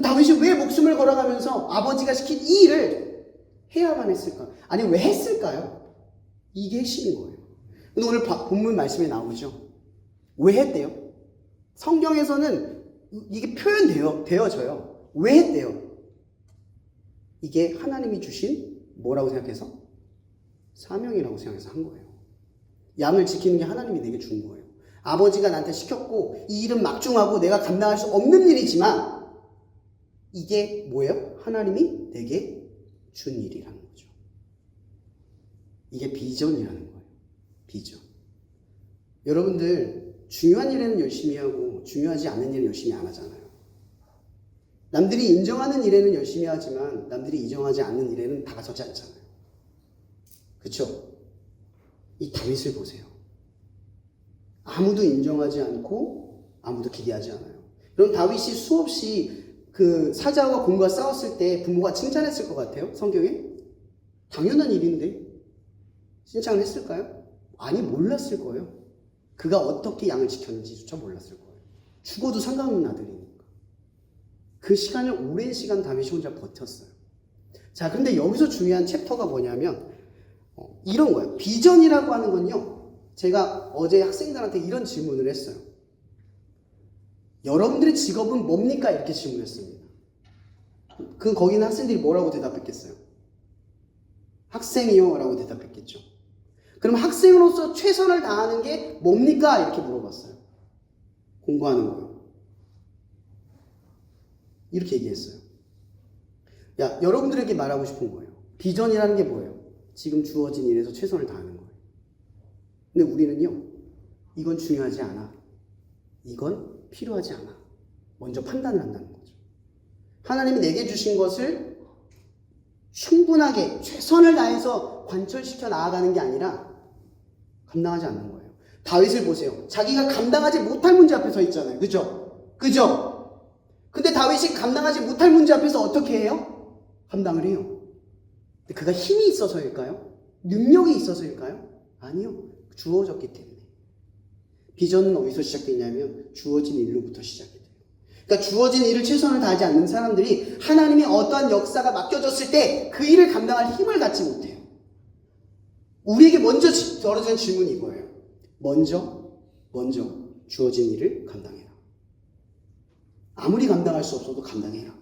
다윗이 왜 목숨을 걸어가면서 아버지가 시킨 이 일을 해야만 했을까? 아니, 왜 했을까요? 이게 핵심인 거예요. 근데 오늘 본문 말씀에 나오죠. 왜 했대요? 성경에서는 이게 표현되어져요. 왜 했대요? 이게 하나님이 주신 뭐라고 생각해서? 사명이라고 생각해서 한 거예요. 양을 지키는 게 하나님이 내게 준 거예요. 아버지가 나한테 시켰고 이 일은 막중하고 내가 감당할 수 없는 일이지만 이게 뭐예요? 하나님이 내게 준 일이라는 거죠. 이게 비전이라는 거예요. 비전. 여러분들 중요한 일에는 열심히 하고 중요하지 않은 일은 열심히 안 하잖아요. 남들이 인정하는 일에는 열심히 하지만 남들이 인정하지 않는 일에는 다가서지 않잖아요. 그렇죠? 이 다윗을 보세요. 아무도 인정하지 않고 아무도 기대하지 않아요. 그럼 다윗이 수없이 그 사자와 곰과 싸웠을 때 부모가 칭찬했을 것 같아요? 성경에? 당연한 일인데 칭찬을 했을까요? 아니, 몰랐을 거예요. 그가 어떻게 양을 지켰는지조차 몰랐을 거예요. 죽어도 상관없는 아들이니까. 그 시간을 오랜 시간 다윗이 혼자 버텼어요. 자, 근데 여기서 중요한 챕터가 뭐냐면 이런 거예요. 비전이라고 하는 건요, 제가 어제 학생들한테 이런 질문을 했어요. 여러분들의 직업은 뭡니까? 이렇게 질문했습니다. 거기는 학생들이 뭐라고 대답했겠어요? 학생이요 라고 대답했겠죠. 그럼 학생으로서 최선을 다하는 게 뭡니까? 이렇게 물어봤어요. 공부하는 거요. 이렇게 얘기했어요. 야, 여러분들에게 말하고 싶은 거예요. 비전이라는 게 뭐예요? 지금 주어진 일에서 최선을 다하는 거예요. 근데 우리는요, 이건 중요하지 않아. 이건 필요하지 않아. 먼저 판단을 한다는 거죠. 하나님이 내게 주신 것을 충분하게 최선을 다해서 관철시켜 나아가는 게 아니라 감당하지 않는 거예요. 다윗을 보세요. 자기가 감당하지 못할 문제 앞에 서 있잖아요. 그죠? 그죠? 근데 다윗이 감당하지 못할 문제 앞에서 어떻게 해요? 감당을 해요. 근데 그가 힘이 있어서일까요? 능력이 있어서일까요? 아니요. 주어졌기 때문에. 비전은 어디서 시작되냐면 주어진 일로부터 시작이 돼요. 그러니까 주어진 일을 최선을 다하지 않는 사람들이 하나님의 어떠한 역사가 맡겨졌을 때 그 일을 감당할 힘을 갖지 못해요. 우리에게 먼저 벌어지는 질문이 이거예요. 먼저 주어진 일을 감당해라. 아무리 감당할 수 없어도 감당해라.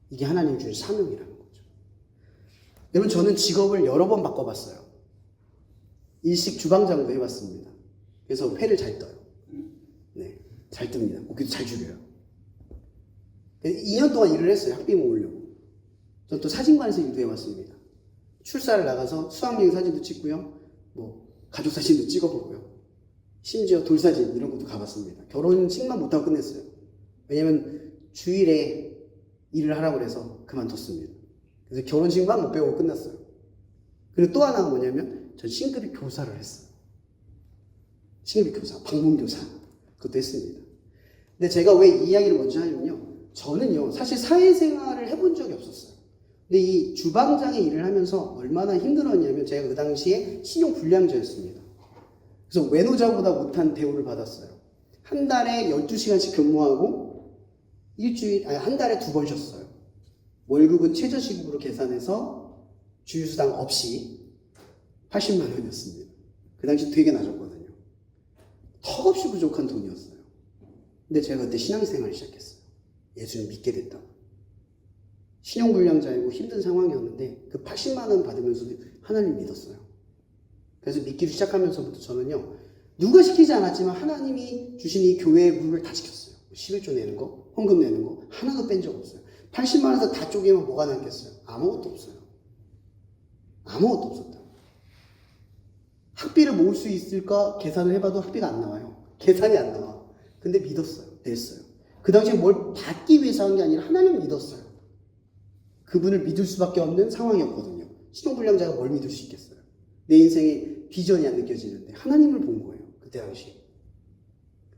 이게 하나님이 주신 사명이라는 거죠. 여러분, 저는 직업을 여러 번 바꿔봤어요. 일식 주방장도 해봤습니다. 그래서 회를 잘 떠요. 네, 잘 뜹니다. 고기도 잘 죽여요. 2년 동안 일을 했어요. 학비 모으려고. 전 또 사진관에서 일도 해봤습니다. 출사를 나가서 수학여행 사진도 찍고요. 가족 사진도 찍어보고요. 심지어 돌사진 이런 것도 가봤습니다. 결혼식만 못하고 끝냈어요. 왜냐면 주일에 일을 하라고 해서 그만뒀습니다. 그래서 결혼식만 못 배우고 끝났어요. 그리고 또 하나가 뭐냐면 전 신급이 교사를 했어요. 신급이 교사, 방문교사 그것도 했습니다. 근데 제가 왜 이 이야기를 먼저 하냐면요, 저는요 사실 사회생활을 해본 적이 없었어요. 근데 이 주방장의 일을 하면서 얼마나 힘들었냐면 제가 그 당시에 신용불량자였습니다. 그래서 외노자보다 못한 대우를 받았어요. 한 달에 12시간씩 근무하고 한 달에 2번 쉬었어요. 월급은 최저시급으로 계산해서 주휴수당 없이 80만 원이었습니다. 그 당시 되게 낮았거든요. 턱없이 부족한 돈이었어요. 근데 제가 그때 신앙생활을 시작했어요. 예수를 믿게 됐다고. 신용불량자이고 힘든 상황이었는데 그 80만 원 받으면서도 하나님 믿었어요. 그래서 믿기를 시작하면서부터 저는요, 누가 시키지 않았지만 하나님이 주신 이 교회의 룰을 다 지켰어요. 11조 내는 거, 헌금 내는 거 하나도 뺀 적 없어요. 80만 원에서 다 쪼개면 뭐가 남겠어요? 아무것도 없어요. 아무것도 없었다. 학비를 모을 수 있을까 계산을 해봐도 학비가 안 나와요. 계산이 안 나와. 근데 믿었어요. 냈어요. 그 당시에 뭘 받기 위해서 한 게 아니라 하나님을 믿었어요. 그분을 믿을 수밖에 없는 상황이었거든요. 신용불량자가 뭘 믿을 수 있겠어요? 내 인생에 비전이 안 느껴지는데 하나님을 본 거예요. 그때 당시에.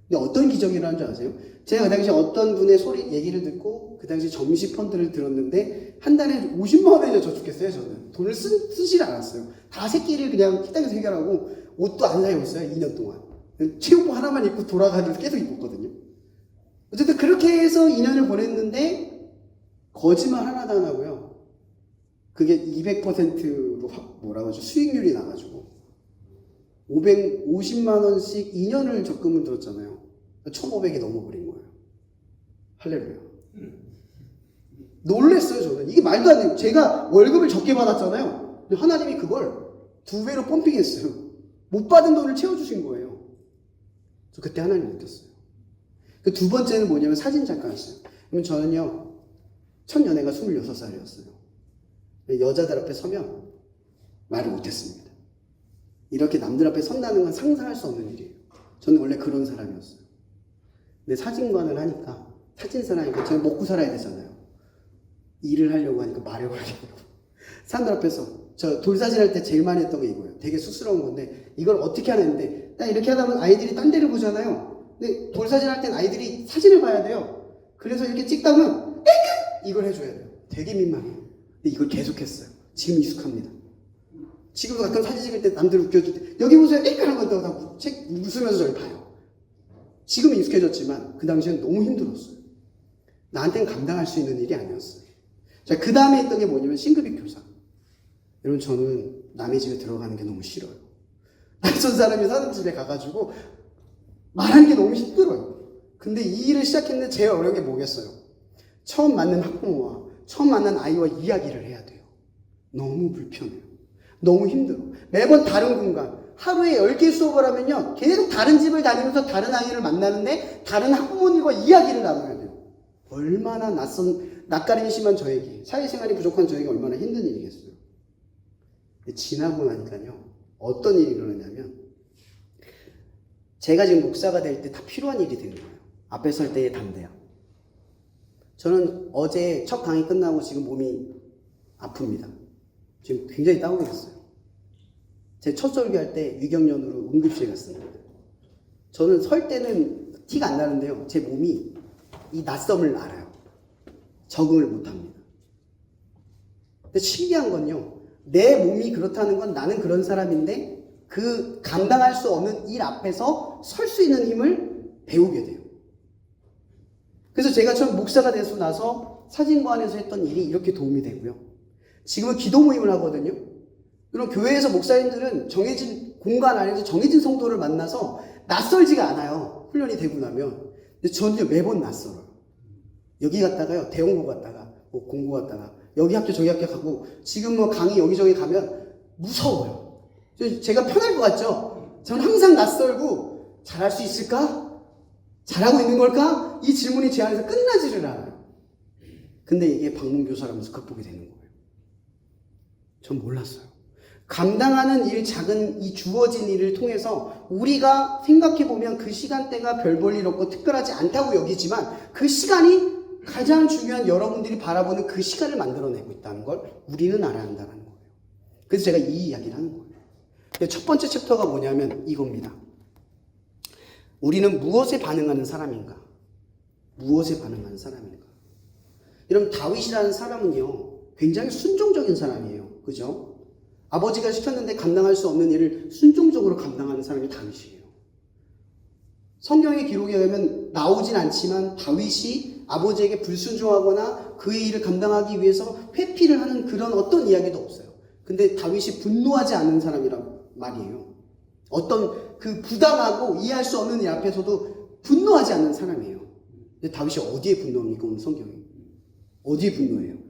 근데 어떤 기적이라는 줄 아세요? 제가 그 당시에 어떤 분의 얘기를 듣고 그 당시 점시 펀드를 들었는데 한 달에 50만 원이나 저축했어요. 저는 돈을 쓰질 않았어요. 다 새끼를 그냥 식당에서 해결하고 옷도 안 사입었어요. 2년 동안 체육복 하나만 입고 돌아가면서 계속 입었거든요. 어쨌든 그렇게 해서 2년을 보냈는데 거짓말 하나도 안 하고요. 그게 200%로 뭐라고 하죠? 수익률이 나가지고 550만 원씩 2년을 적금을 들었잖아요. 1,500이 넘어버린 거예요. 할렐루야. 놀랬어요, 저는. 이게 말도 안 돼요. 제가 월급을 적게 받았잖아요. 근데 하나님이 그걸 2배로 펌핑했어요. 못 받은 돈을 채워주신 거예요. 저 그때 하나님 느꼈어요. 그 두 번째는 뭐냐면 사진 작가였어요. 그러면 저는요, 첫 연애가 26살이었어요. 여자들 앞에 서면 말을 못했습니다. 이렇게 남들 앞에 선다는 건 상상할 수 없는 일이에요. 저는 원래 그런 사람이었어요. 근데 사진관을 하니까, 사진사라니까 저는 먹고 살아야 되잖아요. 일을 하려고 하니까 말을 걸려요. 사람들 앞에서 저 돌사진 할 때 제일 많이 했던 게 이거예요. 되게 쑥스러운 건데 이걸 어떻게 하는데 딱 이렇게 하다 보면 아이들이 딴 데를 보잖아요. 근데 돌사진 할 땐 아이들이 사진을 봐야 돼요. 그래서 이렇게 찍다 보면 이걸 해줘야 돼요. 되게 민망해요. 근데 이걸 계속했어요. 지금 익숙합니다. 지금도 가끔 사진 찍을 때 남들 웃겨줄 때 여기 보세요. 하는 건데 다 웃으면서 저를 봐요. 지금은 익숙해졌지만 그 당시엔 너무 힘들었어요. 나한테는 감당할 수 있는 일이 아니었어요. 자, 그 다음에 했던 게 뭐냐면 싱글빅 교사. 여러분, 저는 남의 집에 들어가는 게 너무 싫어요. 낯선 사람이 사는 집에 가가지고 말하는 게 너무 힘들어요. 근데 이 일을 시작했는데 제일 어려운 게 뭐겠어요? 처음 만난 학부모와 처음 만난 아이와 이야기를 해야 돼요. 너무 불편해요. 너무 힘들어. 매번 다른 공간. 하루에 10개 수업을 하면요, 계속 다른 집을 다니면서 다른 아이를 만나는데 다른 학부모님과 이야기를 나눠야 돼요. 얼마나 낯가림이 심한 저에게, 사회생활이 부족한 저에게 얼마나 힘든 일이겠어요. 지나고 나니까요, 어떤 일이 일어나냐면, 제가 지금 목사가 될 때 다 필요한 일이 되는 거예요. 앞에 설 때의 담대함. 저는 어제 첫 강의 끝나고 지금 몸이 아픕니다. 지금 굉장히 다운이 됐어요. 제 첫 설교할 때 유경련으로 응급실에 갔습니다. 저는 설 때는 티가 안 나는데요, 제 몸이 이 낯섦을 알아요. 적응을 못합니다. 근데 신기한 건요, 내 몸이 그렇다는 건 나는 그런 사람인데 그 감당할 수 없는 일 앞에서 설 수 있는 힘을 배우게 돼요. 그래서 제가 처음 목사가 되고 나서 사진관에서 했던 일이 이렇게 도움이 되고요. 지금은 기도 모임을 하거든요. 그럼 교회에서 목사님들은 정해진 공간 안에서 정해진 성도를 만나서 낯설지가 않아요. 훈련이 되고 나면. 근데 저는 매번 낯설어요. 여기 갔다가요, 대형고 갔다가, 뭐 공고 갔다가, 여기 학교 저기 학교 가고, 지금 뭐 강의 여기저기 가면 무서워요. 제가 편할 것 같죠? 저는 항상 낯설고 잘할 수 있을까? 잘하고 있는 걸까? 이 질문이 제 안에서 끝나지를 않아요. 근데 이게 방문교사라면서 극복이 되는 거예요. 전 몰랐어요. 감당하는 일, 작은 이 주어진 일을 통해서 우리가 생각해보면 그 시간대가 별 볼 일 없고 특별하지 않다고 여기지만 그 시간이 가장 중요한 여러분들이 바라보는 그 시간을 만들어내고 있다는 걸 우리는 알아야 한다는 거예요. 그래서 제가 이 이야기를 하는 거예요. 첫 번째 챕터가 뭐냐면 이겁니다. 우리는 무엇에 반응하는 사람인가? 무엇에 반응하는 사람인가? 여러분, 다윗이라는 사람은요, 굉장히 순종적인 사람이에요. 그죠? 아버지가 시켰는데 감당할 수 없는 일을 순종적으로 감당하는 사람이 다윗이에요. 성경의 기록에 의하면 나오진 않지만 다윗이 아버지에게 불순종하거나 그의 일을 감당하기 위해서 회피를 하는 그런 어떤 이야기도 없어요. 근데 다윗이 분노하지 않는 사람이란 말이에요. 어떤 그 부당하고 이해할 수 없는 일 앞에서도 분노하지 않는 사람이에요. 근데 다윗이 어디에 분노합니까? 오늘 성경이 어디에 분노해요?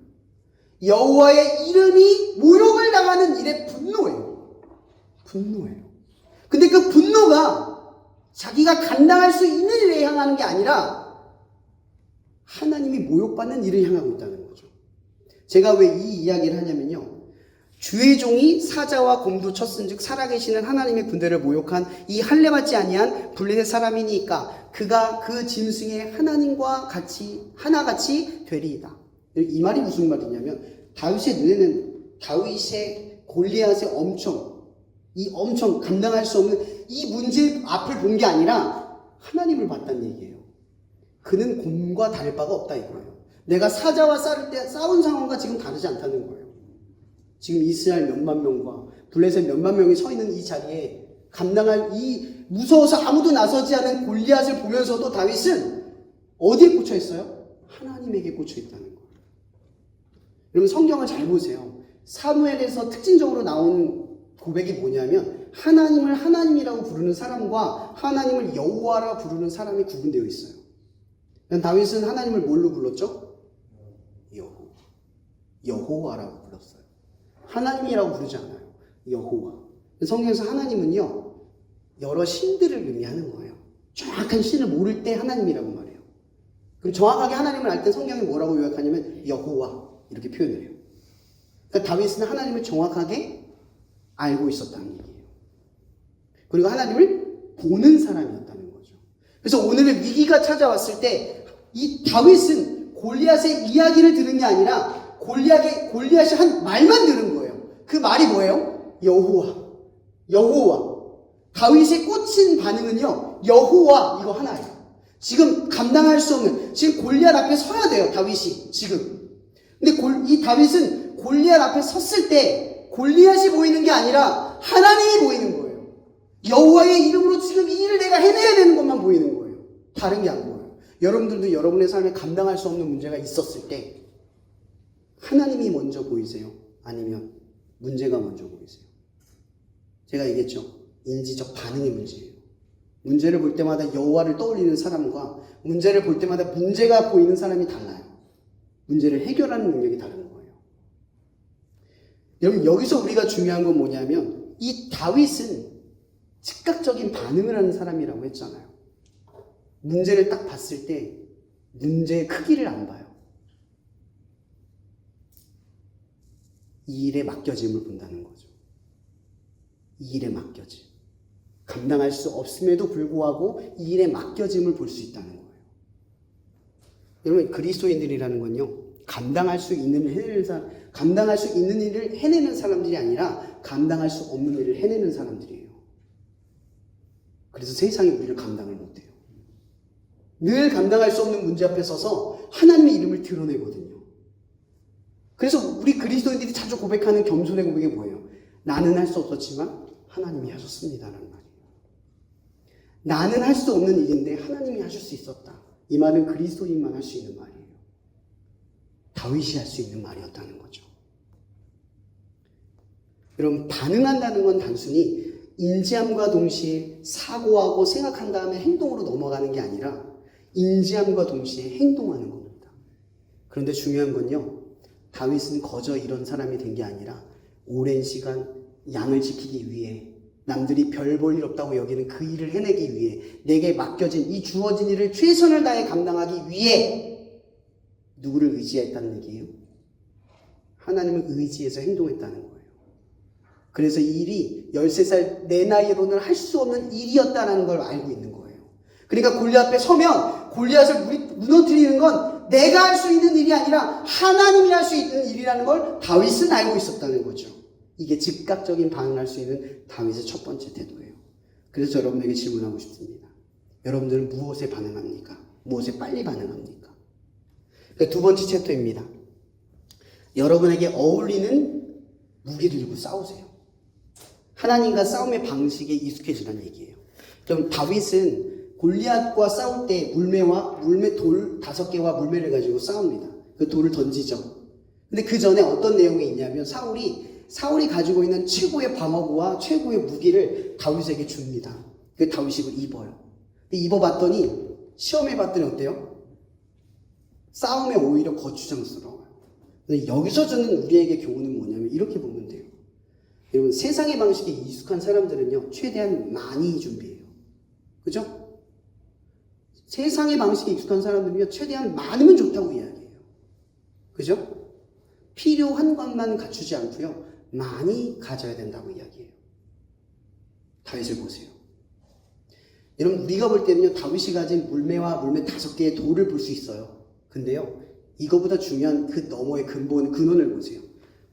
여호와의 이름이 모욕을 당하는 일에 분노해요. 분노해요. 근데 그 분노가 자기가 감당할 수 있는 일에 향하는 게 아니라 하나님이 모욕받는 일을 향하고 있다는 거죠. 제가 왜 이 이야기를 하냐면요, 주의 종이 사자와 곰도 쳤은즉 살아계시는 하나님의 군대를 모욕한 이 할례받지 아니한 블레셋 사람이니까 그가 그 짐승의 하나님과 같이 하나같이 되리이다. 이 말이 무슨 말이냐면 다윗의 눈에는 다윗의 골리앗의 엄청 감당할 수 없는 이 문제 앞을 본 게 아니라 하나님을 봤다는 얘기예요. 그는 곰과 다를 바가 없다 이거예요. 내가 사자와 싸운 상황과 지금 다르지 않다는 거예요. 지금 이스라엘 몇만 명과 블레셋 몇만 명이 서 있는 이 자리에 감당할 이 무서워서 아무도 나서지 않은 골리앗을 보면서도 다윗은 어디에 꽂혀 있어요? 하나님에게 꽂혀 있다는 거예요. 여러분, 성경을 잘 보세요. 사무엘에서 특징적으로 나오는 고백이 뭐냐면 하나님을 하나님이라고 부르는 사람과 하나님을 여호와라 부르는 사람이 구분되어 있어요. 다윗은 하나님을 뭘로 불렀죠? 여호와. 여호와라고 불렀어요. 하나님이라고 부르지 않아요. 여호와. 성경에서 하나님은요, 여러 신들을 의미하는 거예요. 정확한 신을 모를 때 하나님이라고 말해요. 그럼 정확하게 하나님을 알 때 성경이 뭐라고 요약하냐면 여호와 이렇게 표현을 해요. 그러니까 다윗은 하나님을 정확하게 알고 있었다는 얘기예요. 그리고 하나님을 보는 사람이었다는 거죠. 그래서 오늘의 위기가 찾아왔을 때 이 다윗은 골리앗의 이야기를 들은 게 아니라 골리앗이 한 말만 들은 거예요. 그 말이 뭐예요? 여호와. 여호와. 다윗의 꽂힌 반응은요, 여호와 이거 하나예요. 지금 감당할 수 없는, 지금 골리앗 앞에 서야 돼요, 다윗이 지금. 근데 이 다윗은 골리앗 앞에 섰을 때 골리앗이 보이는 게 아니라 하나님이 보이는 거예요. 여호와의 이름으로 지금 이 일을 내가 해내야 되는 것만 보이는 거예요. 다른 게 안 보여요. 여러분들도 여러분의 삶에 감당할 수 없는 문제가 있었을 때 하나님이 먼저 보이세요? 아니면 문제가 먼저 보이세요? 제가 얘기했죠. 인지적 반응의 문제예요. 문제를 볼 때마다 여호와를 떠올리는 사람과 문제를 볼 때마다 문제가 보이는 사람이 달라요. 문제를 해결하는 능력이 다른 거예요. 여러분, 여기서 우리가 중요한 건 뭐냐면 이 다윗은 즉각적인 반응을 하는 사람이라고 했잖아요. 문제를 딱 봤을 때 문제의 크기를 안 봐요. 이 일에 맡겨짐을 본다는 거죠. 이 일에 맡겨짐. 감당할 수 없음에도 불구하고 이 일에 맡겨짐을 볼 수 있다는 거예요. 여러분, 그리스도인들이라는 건요, 감당할 수 있는 일을 해내는 사람들이 아니라 감당할 수 없는 일을 해내는 사람들이에요. 그래서 세상이 우리를 감당을 못해요. 늘 감당할 수 없는 문제 앞에 서서 하나님의 이름을 드러내거든요. 그래서 우리 그리스도인들이 자주 고백하는 겸손의 고백이 뭐예요? 나는 할 수 없었지만 하나님이 하셨습니다라는 말이에요. 나는 할 수 없는 일인데 하나님이 하실 수 있었다. 이 말은 그리스도인만 할 수 있는 말이에요. 다윗이 할 수 있는 말이었다는 거죠. 여러분, 반응한다는 건 단순히 인지함과 동시에 사고하고 생각한 다음에 행동으로 넘어가는 게 아니라 인지함과 동시에 행동하는 겁니다. 그런데 중요한 건요, 다윗은 거저 이런 사람이 된 게 아니라 오랜 시간 양을 지키기 위해, 남들이 별 볼 일 없다고 여기는 그 일을 해내기 위해, 내게 맡겨진 이 주어진 일을 최선을 다해 감당하기 위해 누구를 의지했다는 얘기예요? 하나님을 의지해서 행동했다는 거예요. 그래서 이 일이 13살 내 나이로는 할 수 없는 일이었다는 걸 알고 있는 거예요. 그러니까 골리앗 앞에 서면 골리앗을 무너뜨리는 건 내가 할 수 있는 일이 아니라 하나님이 할 수 있는 일이라는 걸 다윗은 알고 있었다는 거죠. 이게 즉각적인 반응할 수 있는 다윗의 첫 번째 태도예요. 그래서 여러분에게 질문하고 싶습니다. 여러분들은 무엇에 반응합니까? 무엇에 빨리 반응합니까? 두 번째 챕터입니다. 여러분에게 어울리는 무기 들고 싸우세요. 하나님과 싸움의 방식에 익숙해지라는 얘기예요. 그럼 다윗은 골리앗과 싸울 때 물매 돌 5개와 물매를 가지고 싸웁니다. 그 돌을 던지죠. 근데 그 전에 어떤 내용이 있냐면 사울이 가지고 있는 최고의 방어구와 최고의 무기를 다윗에게 줍니다. 그 다윗이 그걸 입어요. 입어봤더니 시험해봤더니 어때요? 싸움에 오히려 거추장스러워요. 근데 여기서 주는 우리에게 교훈은 뭐냐면 이렇게 보면 돼요. 여러분, 세상의 방식에 익숙한 사람들은요, 최대한 많이 준비해요. 그죠? 세상의 방식에 익숙한 사람들은요, 최대한 많으면 좋다고 이야기해요. 그죠? 필요한 것만 갖추지 않고요, 많이 가져야 된다고 이야기해요. 다윗을 보세요. 여러분, 우리가 볼 때는요, 다윗이 가진 물매와 물매 5개의 돌을 볼 수 있어요. 근데요, 이거보다 중요한 그 너머의 근원을 보세요.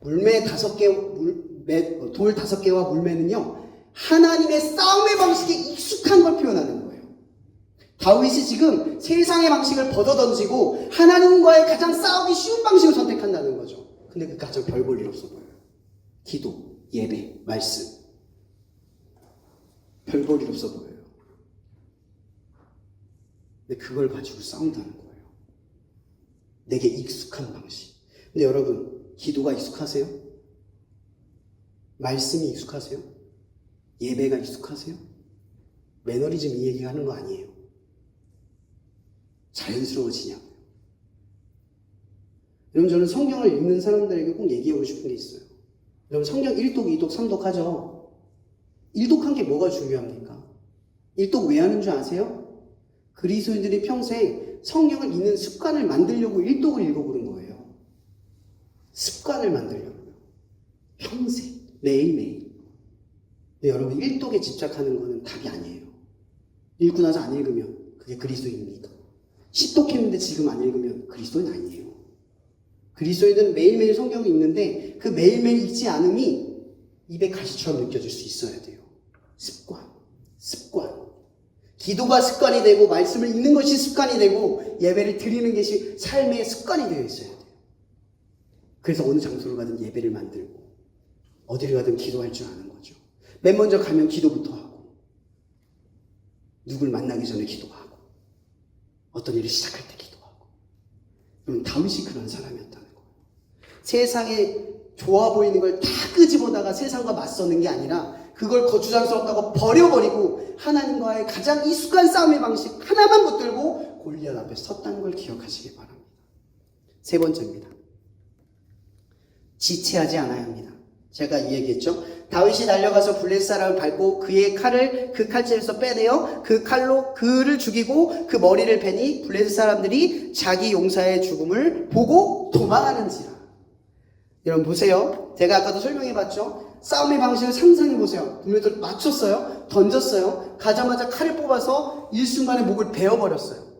물매 5개, 돌 5개와 물매는요, 하나님의 싸움의 방식에 익숙한 걸 표현하는 거예요. 다윗이 지금 세상의 방식을 벗어던지고 하나님과의 가장 싸우기 쉬운 방식을 선택한다는 거죠. 근데 그 가장 별 볼 일 없어 보여요. 기도, 예배, 말씀. 별 볼 일 없어 보여요. 근데 그걸 가지고 싸운다는 거예요. 내게 익숙한 방식. 근데 여러분, 기도가 익숙하세요? 말씀이 익숙하세요? 예배가 익숙하세요? 매너리즘 이 얘기 하는 거 아니에요. 자연스러워지냐고요. 여러분 저는 성경을 읽는 사람들에게 꼭 얘기하고 싶은 게 있어요. 여러분 성경 1독, 2독, 3독 하죠? 1독한 게 뭐가 중요합니까? 1독 왜 하는 줄 아세요? 그리스도인들이 평생 성경을 읽는 습관을 만들려고 1독을 읽어보는 거예요. 습관을 만들려고요. 평생, 매일매일. 근데 여러분 1독에 집착하는 거는 답이 아니에요. 읽고 나서 안 읽으면 그게 그리스도인입니다. 10독했는데 지금 안 읽으면 그리스도인 아니에요. 그리스도인은 매일매일 성경을 읽는데 그 매일매일 읽지 않음이 입에 가시처럼 느껴질 수 있어야 돼요. 습관. 기도가 습관이 되고 말씀을 읽는 것이 습관이 되고 예배를 드리는 것이 삶의 습관이 되어 있어야 돼요. 그래서 어느 장소로 가든 예배를 만들고 어디를 가든 기도할 줄 아는 거죠. 맨 먼저 가면 기도부터 하고 누굴 만나기 전에 기도하고 어떤 일을 시작할 때 기도하고. 그럼 다윗이 그런 사람이었다는 거예요. 세상에 좋아 보이는 걸 다 끄집어다가 세상과 맞서는 게 아니라 그걸 거추장스럽다고 버려버리고 하나님과의 가장 익숙한 싸움의 방식 하나만 붙들고 골리앗 앞에 섰다는 걸 기억하시기 바랍니다. 세 번째입니다. 지체하지 않아야 합니다. 제가 이 얘기했죠. 다윗이 달려가서 블레셋 사람을 밟고 그의 칼을 그 칼집에서 빼내어 그 칼로 그를 죽이고 그 머리를 베니 블레셋 사람들이 자기 용사의 죽음을 보고 도망하는지라. 여러분 보세요. 제가 아까도 설명해봤죠. 싸움의 방식을 상상해보세요. 분명히 맞췄어요. 던졌어요. 가자마자 칼을 뽑아서 일순간에 목을 베어버렸어요.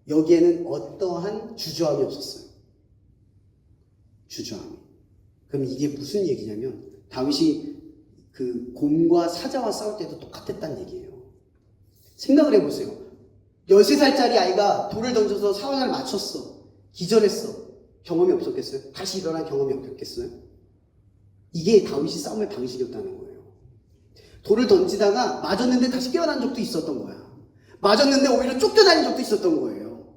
여기에는 어떠한 주저함이 없었어요. 주저함이. 그럼 이게 무슨 얘기냐면 다윗이 그 곰과 사자와 싸울 때도 똑같았다는 얘기예요. 생각을 해보세요. 13살짜리 아이가 돌을 던져서 사자를 맞췄어. 기절했어. 경험이 없었겠어요? 다시 일어난 경험이 없겠어요? 이게 다윗이 싸움의 방식이었다는 거예요. 돌을 던지다가 맞았는데 다시 깨어난 적도 있었던 거야. 맞았는데 오히려 쫓겨다닌 적도 있었던 거예요.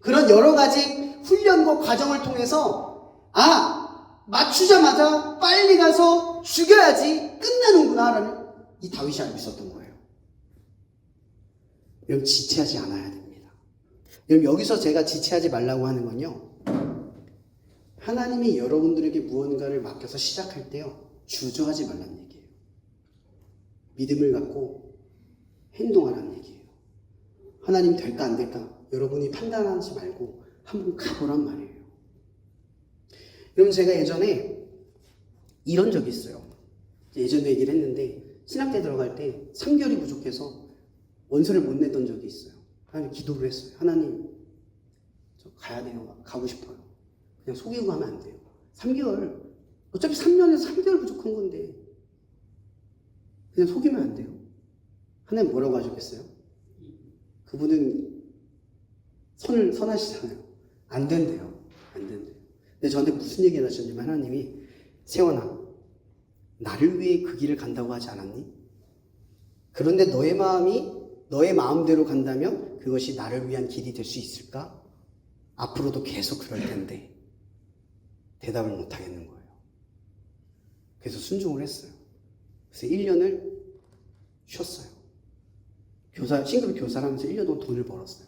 그런 여러 가지 훈련과 과정을 통해서 맞추자마자 빨리 가서 죽여야지 끝나는구나 라는 이 다윗이 알고 있었던 거예요. 여러분 지체하지 않아야 됩니다. 여러분 여기서 제가 지체하지 말라고 하는 건요. 하나님이 여러분들에게 무언가를 맡겨서 시작할 때요. 주저하지 말라는 얘기예요. 믿음을 갖고 행동하라는 얘기예요. 하나님 될까 안 될까 여러분이 판단하지 말고 한번 가보란 말이에요. 여러분 제가 예전에 이런 적이 있어요. 예전에 얘기를 했는데 신학대 들어갈 때 3개월이 부족해서 원서를 못 냈던 적이 있어요. 하나님 기도를 했어요. 하나님 저 가야 돼요. 가고 싶어요. 그냥 속이고 가면 안 돼요. 3개월 어차피 3년에서 3개월 부족한 건데 그냥 속이면 안 돼요. 하나님 뭐라고 하셨겠어요? 그분은 선하시잖아요. 안 된대요. 안 된대요. 근데 저한테 무슨 얘기를 하셨냐면 하나님이 세원아 나를 위해 그 길을 간다고 하지 않았니? 그런데 너의 마음이 너의 마음대로 간다면 그것이 나를 위한 길이 될 수 있을까? 앞으로도 계속 그럴 텐데 대답을 못 하겠는 거예요. 그래서 순종을 했어요. 그래서 1년을 쉬었어요. 신급이 교사를 하면서 1년 동안 돈을 벌었어요.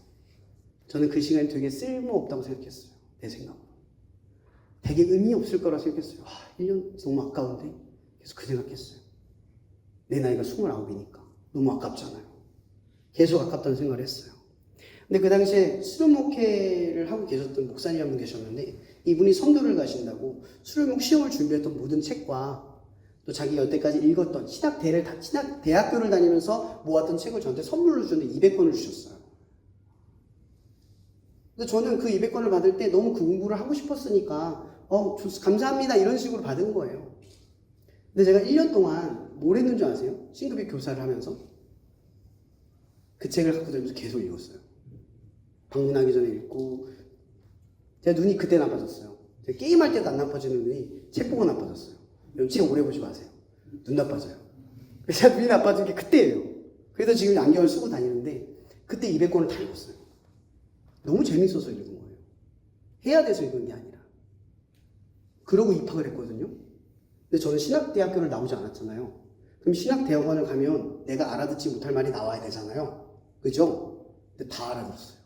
저는 그 시간이 되게 쓸모없다고 생각했어요. 내 생각으로. 되게 의미 없을 거라 생각했어요. 1년 너무 아까운데? 계속 그 생각했어요. 내 나이가 29이니까. 너무 아깝잖아요. 계속 아깝다는 생각을 했어요. 근데 그 당시에 수련목회를 하고 계셨던 목사님 한 분 계셨는데 이분이 선교를 가신다고 수련목 시험을 준비했던 모든 책과 또 자기 여태까지 읽었던 신학대학교를 다니면서 모았던 책을 저한테 선물로 주셨는데 200권을 주셨어요. 근데 저는 그 200권을 받을 때 너무 그 공부를 하고 싶었으니까 감사합니다 이런 식으로 받은 거예요. 근데 제가 1년 동안 뭘 했는 줄 아세요? 신급이 교사를 하면서 그 책을 갖고 다니면서 계속 읽었어요. 방문하기 전에 읽고 제가 눈이 그때 나빠졌어요. 제가 게임할 때도 안 나빠지는 눈이 책 보고 나빠졌어요. 여러분 책 오래 보지 마세요. 눈 나빠져요. 그래서 제가 눈이 나빠진 게 그때예요. 그래서 지금 안경을 쓰고 다니는데 그때 200권을 다 읽었어요. 너무 재밌어서 읽은 거예요. 해야 돼서 읽은 게 아니라. 그러고 입학을 했거든요. 근데 저는 신학대학교를 나오지 않았잖아요. 그럼 신학대학원을 가면 내가 알아듣지 못할 말이 나와야 되잖아요. 그죠? 근데 다 알아들었어요.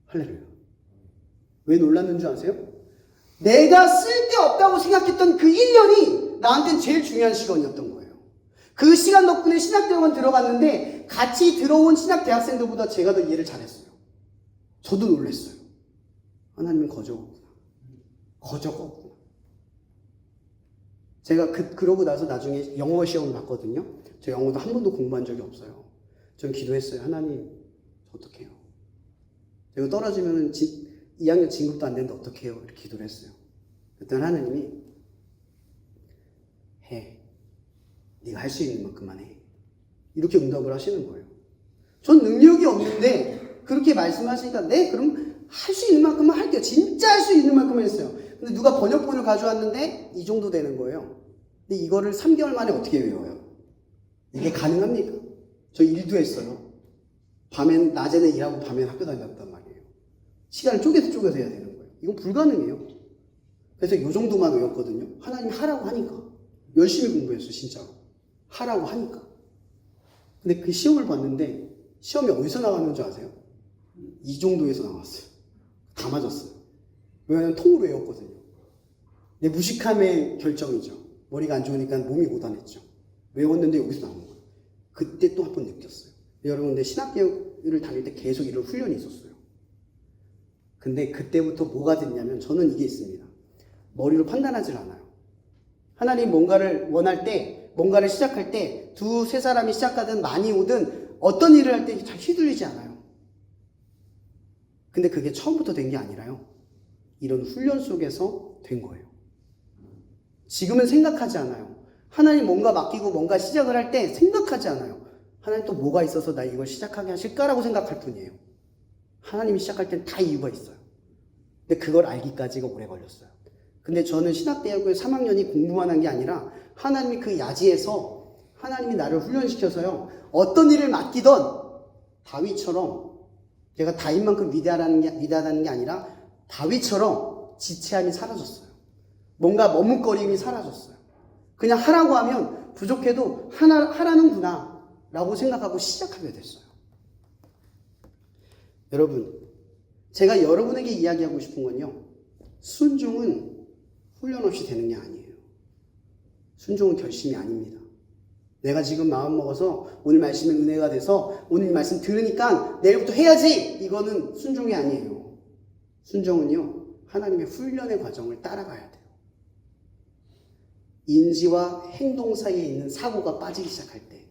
할렐루야. 왜 놀랐는 줄 아세요? 내가 쓸데없다고 생각했던 그 1년이 나한테는 제일 중요한 시간이었던 거예요. 그 시간 덕분에 신학대학원 들어갔는데 같이 들어온 신학대학생들보다 제가 더 이해를 잘했어요. 저도 놀랐어요. 하나님은 거저가 없구나. 거저가 없구나. 제가 그러고 나서 나중에 영어 시험을 봤거든요. 저 영어도 한 번도 공부한 적이 없어요. 전 기도했어요. 하나님, 저 어떡해요? 제가 떨어지면은 2학년 진급도 안 되는데 어떡해요? 이렇게 기도를 했어요. 그랬더니 하나님이 해. 네가 할 수 있는 만큼만 해. 이렇게 응답을 하시는 거예요. 전 능력이 없는데 그렇게 말씀하시니까 네, 그럼 할 수 있는 만큼만 할게요. 진짜 할 수 있는 만큼만 했어요. 근데 누가 번역본을 가져왔는데 이 정도 되는 거예요. 근데 이거를 3개월 만에 어떻게 외워요? 이게 가능합니까? 저 일도 했어요. 밤엔, 낮에는 일하고 밤엔 학교 다녔단 말이에요. 시간을 쪼개서 해야 되는 거예요. 이건 불가능해요. 그래서 이 정도만 외웠거든요. 하나님이 하라고 하니까. 열심히 공부했어요, 진짜로. 하라고 하니까. 근데 그 시험을 봤는데 시험이 어디서 나왔는 줄 아세요? 이 정도에서 나왔어요. 다 맞았어요. 왜냐하면 통으로 외웠거든요. 내 무식함의 결정이죠. 머리가 안 좋으니까 몸이 고단했죠. 외웠는데 여기서 나온 거예요. 그때 또 한 번 느꼈어요. 여러분, 근데 신학교를 다닐 때 계속 이런 훈련이 있었어요. 근데 그때부터 뭐가 됐냐면 저는 이게 있습니다. 머리로 판단하질 않아요. 하나님 뭔가를 원할 때, 뭔가를 시작할 때 두세 사람이 시작하든 많이 오든 어떤 일을 할 때 잘 휘둘리지 않아요. 근데 그게 처음부터 된 게 아니라요. 이런 훈련 속에서 된 거예요. 지금은 생각하지 않아요. 하나님 뭔가 맡기고 뭔가 시작을 할 때 생각하지 않아요. 하나님 또 뭐가 있어서 나 이걸 시작하게 하실까라고 생각할 뿐이에요. 하나님이 시작할 땐 다 이유가 있어요. 근데 그걸 알기까지가 오래 걸렸어요. 근데 저는 신학대학교 3학년이 공부만 한 게 아니라 하나님이 그 야지에서 하나님이 나를 훈련시켜서요. 어떤 일을 맡기던 다윗처럼 제가 다윗만큼 위대하다는 게 아니라 다윗처럼 지체함이 사라졌어요. 뭔가 머뭇거림이 사라졌어요. 그냥 하라고 하면 부족해도 하라는구나 라고 생각하고 시작하게 됐어요. 여러분, 제가 여러분에게 이야기하고 싶은 건요. 순종은 훈련 없이 되는 게 아니에요. 순종은 결심이 아닙니다. 내가 지금 마음 먹어서 오늘 말씀에 은혜가 돼서 오늘 말씀 들으니까 내일부터 해야지! 이거는 순종이 아니에요. 순종은요. 하나님의 훈련의 과정을 따라가야 돼요. 인지와 행동 사이에 있는 사고가 빠지기 시작할 때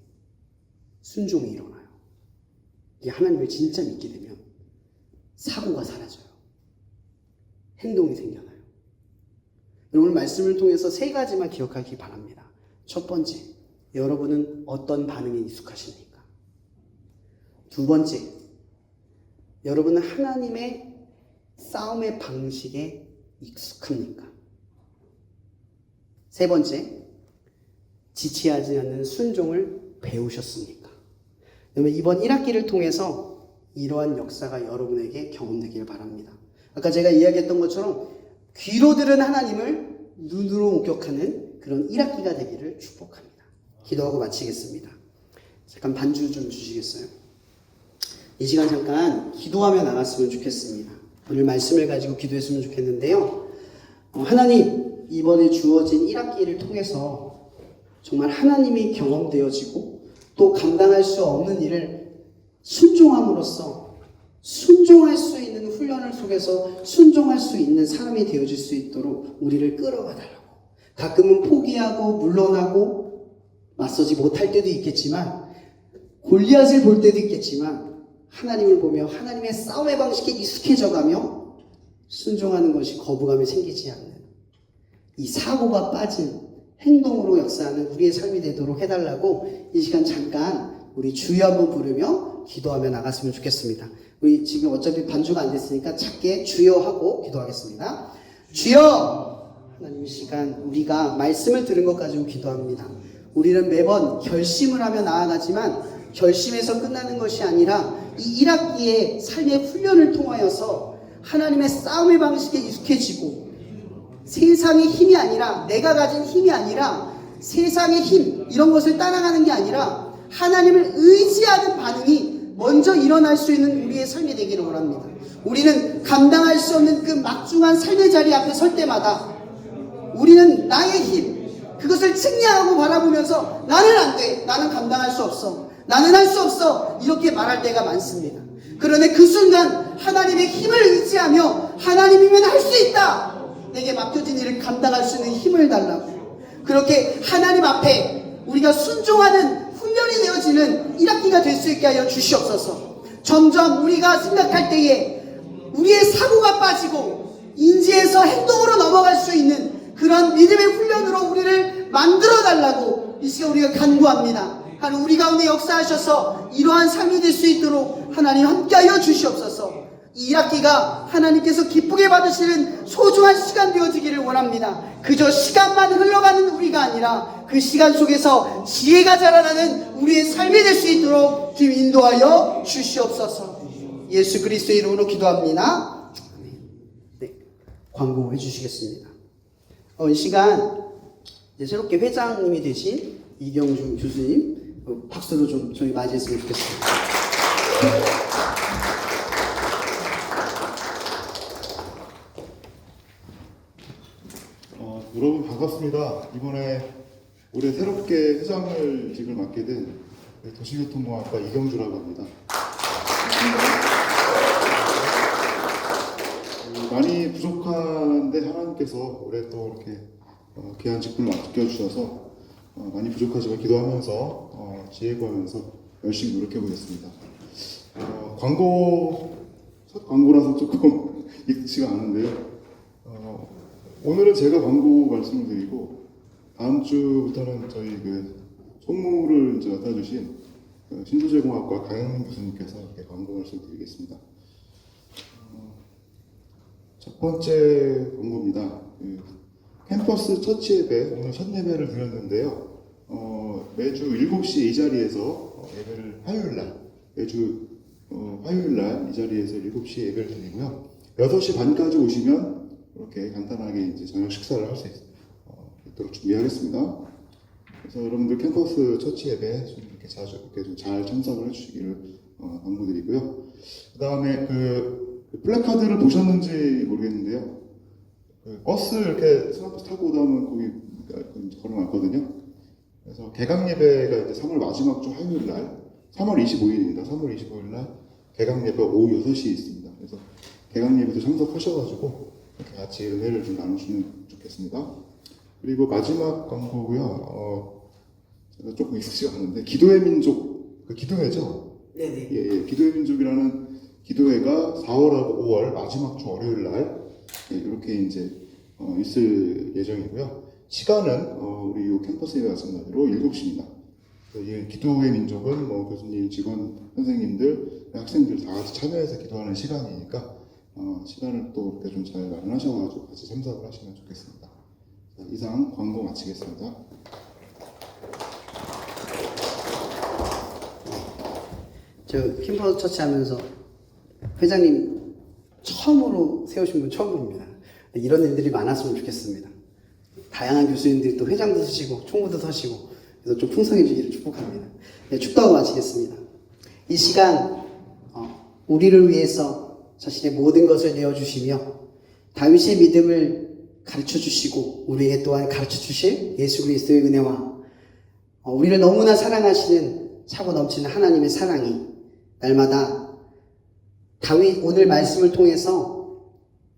순종이 일어나요. 이게 하나님을 진짜 믿게 되면 사고가 사라져요. 행동이 생겨나요. 오늘 말씀을 통해서 3가지만 기억하기 바랍니다. 첫 번째, 여러분은 어떤 반응에 익숙하십니까? 두 번째, 여러분은 하나님의 싸움의 방식에 익숙합니까? 세 번째, 지체하지 않는 순종을 배우셨습니까? 그러면 이번 1학기를 통해서 이러한 역사가 여러분에게 경험되길 바랍니다. 아까 제가 이야기했던 것처럼 귀로 들은 하나님을 눈으로 목격하는 그런 1학기가 되기를 축복합니다. 기도하고 마치겠습니다. 잠깐 반주 좀 주시겠어요? 이 시간 잠깐 기도하며 나갔으면 좋겠습니다. 오늘 말씀을 가지고 기도했으면 좋겠는데요. 하나님, 이번에 주어진 1학기를 통해서 정말 하나님이 경험되어지고 또 감당할 수 없는 일을 순종함으로써 순종할 수 있는 훈련을 속에서 순종할 수 있는 사람이 되어질 수 있도록 우리를 끌어가 달라고. 가끔은 포기하고 물러나고 맞서지 못할 때도 있겠지만 골리앗을 볼 때도 있겠지만 하나님을 보며 하나님의 싸움의 방식에 익숙해져가며 순종하는 것이 거부감이 생기지 않는 이 사고가 빠진 행동으로 역사하는 우리의 삶이 되도록 해달라고 이 시간 잠깐 우리 주여 한번 부르며 기도하며 나갔으면 좋겠습니다. 우리 지금 어차피 반주가 안 됐으니까 작게 주여 하고 기도하겠습니다. 주여! 하나님, 이 시간 우리가 말씀을 들은 것 가지고 기도합니다. 우리는 매번 결심을 하며 나아가지만 결심에서 끝나는 것이 아니라 이 1학기의 삶의 훈련을 통하여서 하나님의 싸움의 방식에 익숙해지고 세상의 힘이 아니라 내가 가진 힘이 아니라 세상의 힘 이런 것을 따라가는 게 아니라 하나님을 의지하는 반응이 먼저 일어날 수 있는 우리의 삶이 되기를 원합니다. 우리는 감당할 수 없는 그 막중한 삶의 자리 앞에 설 때마다 우리는 나의 힘, 그것을 측량하고 바라보면서 나는 안 돼, 나는 감당할 수 없어, 나는 할 수 없어, 이렇게 말할 때가 많습니다. 그런데 그 순간 하나님의 힘을 의지하며 하나님이면 할 수 있다, 내게 맡겨진 일을 감당할 수 있는 힘을 달라고, 그렇게 하나님 앞에 우리가 순종하는 훈련이 되어지는 1학기가 될 수 있게 하여 주시옵소서. 점점 우리가 생각할 때에 우리의 사고가 빠지고 인지에서 행동으로 넘어갈 수 있는 그런 믿음의 훈련으로 우리를 만들어 달라고 이 시간 우리가 간구합니다. 하나님, 우리 가운데 역사하셔서 이러한 삶이 될 수 있도록 하나님 함께하여 주시옵소서. 이 1학기가 하나님께서 기쁘게 받으시는 소중한 시간 되어지기를 원합니다. 그저 시간만 흘러가는 우리가 아니라 그 시간 속에서 지혜가 자라나는 우리의 삶이 될 수 있도록 주님 인도하여 주시옵소서. 예수 그리스도의 이름으로 기도합니다. 네, 광고해 주시겠습니다. 이 시간 이제 새롭게 회장님이 되신 이경주 교수님 박수로 좀 저희 맞이했으면 좋겠습니다. 여러분 반갑습니다. 이번에 올해 새롭게 회장직을 맡게 된 도시교통공학과 이경주라고 합니다. 많이 부족한데 하나님께서 올해 또 이렇게 귀한 직분을 맡겨주셔서 많이 부족하지만 기도하면서 지혜 구하면서 열심히 노력해 보겠습니다. 첫 광고라서 조금 익지가 않은데요. 오늘은 제가 광고 말씀을 드리고 다음 주부터는 저희 그 총무를 이제 맡아주신 신소재공학과 강영민 교수님께서 이렇게 광고 말씀드리겠습니다. 첫 번째 광고입니다. 캠퍼스 처치 예배, 오늘 첫 예배를 드렸는데요. 매주 7시 이 자리에서 예배를 매주 화요일날 이 자리에서 7시에 예배를 드리고요. 6시 반까지 오시면 이렇게 간단하게 이제 저녁 식사를 할 수 있도록 준비하겠습니다. 그래서 여러분들 캠퍼스 처치 예배 좀 이렇게 자주 이렇게 좀 잘 참석을 해주시기를 당부드리고요. 그 다음에 그 플래카드를 보셨는지 모르겠는데요. 그 버스 이렇게 스마버스 타고 오다 보면 거기 걸어놨거든요. 그래서 개강 예배가 이제 3월 마지막 주 화요일 날, 3월 25일입니다. 3월 25일 날 개강 예배 오후 6시에 있습니다. 그래서 개강 예배도 참석하셔가지고 이렇게 같이 은혜를 좀 나누시면 좋겠습니다. 그리고 마지막 광고고요. 제가 조금 익숙지가 않은데 기도의 민족, 그 기도회죠? 네네. 예, 기도의 민족이라는 기도회가 4월하고 5월 마지막 주 월요일 날 이렇게 이제 있을 예정이고요. 시간은 우리 이 캠퍼스에 마찬가지로 7시입니다. 이 기도의 민족은 뭐 교수님, 직원, 선생님들, 학생들 다 같이 참여해서 기도하는 시간이니까 시간을 또 이렇게 좀 잘 마련하셔가지고 같이 참석을 하시면 좋겠습니다. 자, 이상 광고 마치겠습니다. 저 캠퍼스 처치하면서 회장님 처음으로 세우신 분 처음 봅니다. 이런 일들이 많았으면 좋겠습니다. 다양한 교수님들이 또 회장도 서시고 총무도 서시고 그래서 좀 풍성해지기를 축복합니다. 네, 축도하고 마치겠습니다. 이 시간 우리를 위해서 자신의 모든 것을 내어주시며 다윗의 믿음을 가르쳐주시고 우리에게 또한 가르쳐주실 예수 그리스도의 은혜와 우리를 너무나 사랑하시는 차고 넘치는 하나님의 사랑이 날마다 다윗 오늘 말씀을 통해서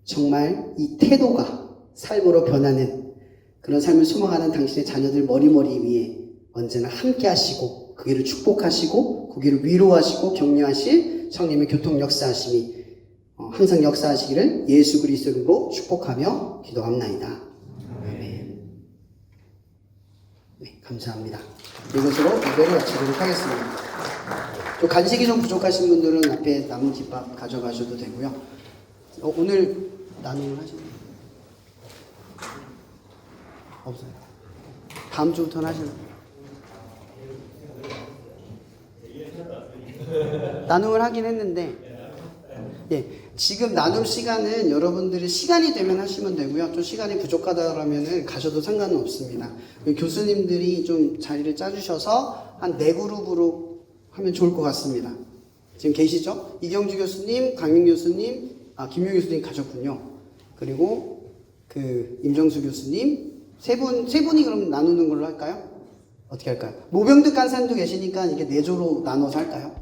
정말 이 태도가 삶으로 변하는 그런 삶을 소망하는 당신의 자녀들 머리머리 위에 언제나 함께 하시고 그 길을 축복하시고 그 길을 위로하시고 격려하실 성령의 교통 역사하심이 항상 역사하시기를 예수 그리스도로 축복하며 기도합나이다. 아멘. 네, 감사합니다. 이것으로 예배를 마치도록 하겠습니다. 또 간식이 좀 부족하신 분들은 앞에 남은 김밥 가져가셔도 되고요. 오늘 나눔을 하시나요? 없어요. 다음 주부터는 하시나요? 나눔을 하긴 했는데 예, 지금 나눔 시간은 여러분들이 시간이 되면 하시면 되고요. 좀 시간이 부족하다라면 가셔도 상관은 없습니다. 교수님들이 좀 자리를 짜주셔서 한 4그룹으로 하면 좋을 것 같습니다. 지금 계시죠? 이경주 교수님, 강민 교수님, 김효 교수님 가셨군요. 그리고 그 임정수 교수님 세 분이 그럼 나누는 걸로 할까요? 어떻게 할까요? 모병득 간사님도 계시니까 이게 4조로 나눠서 할까요?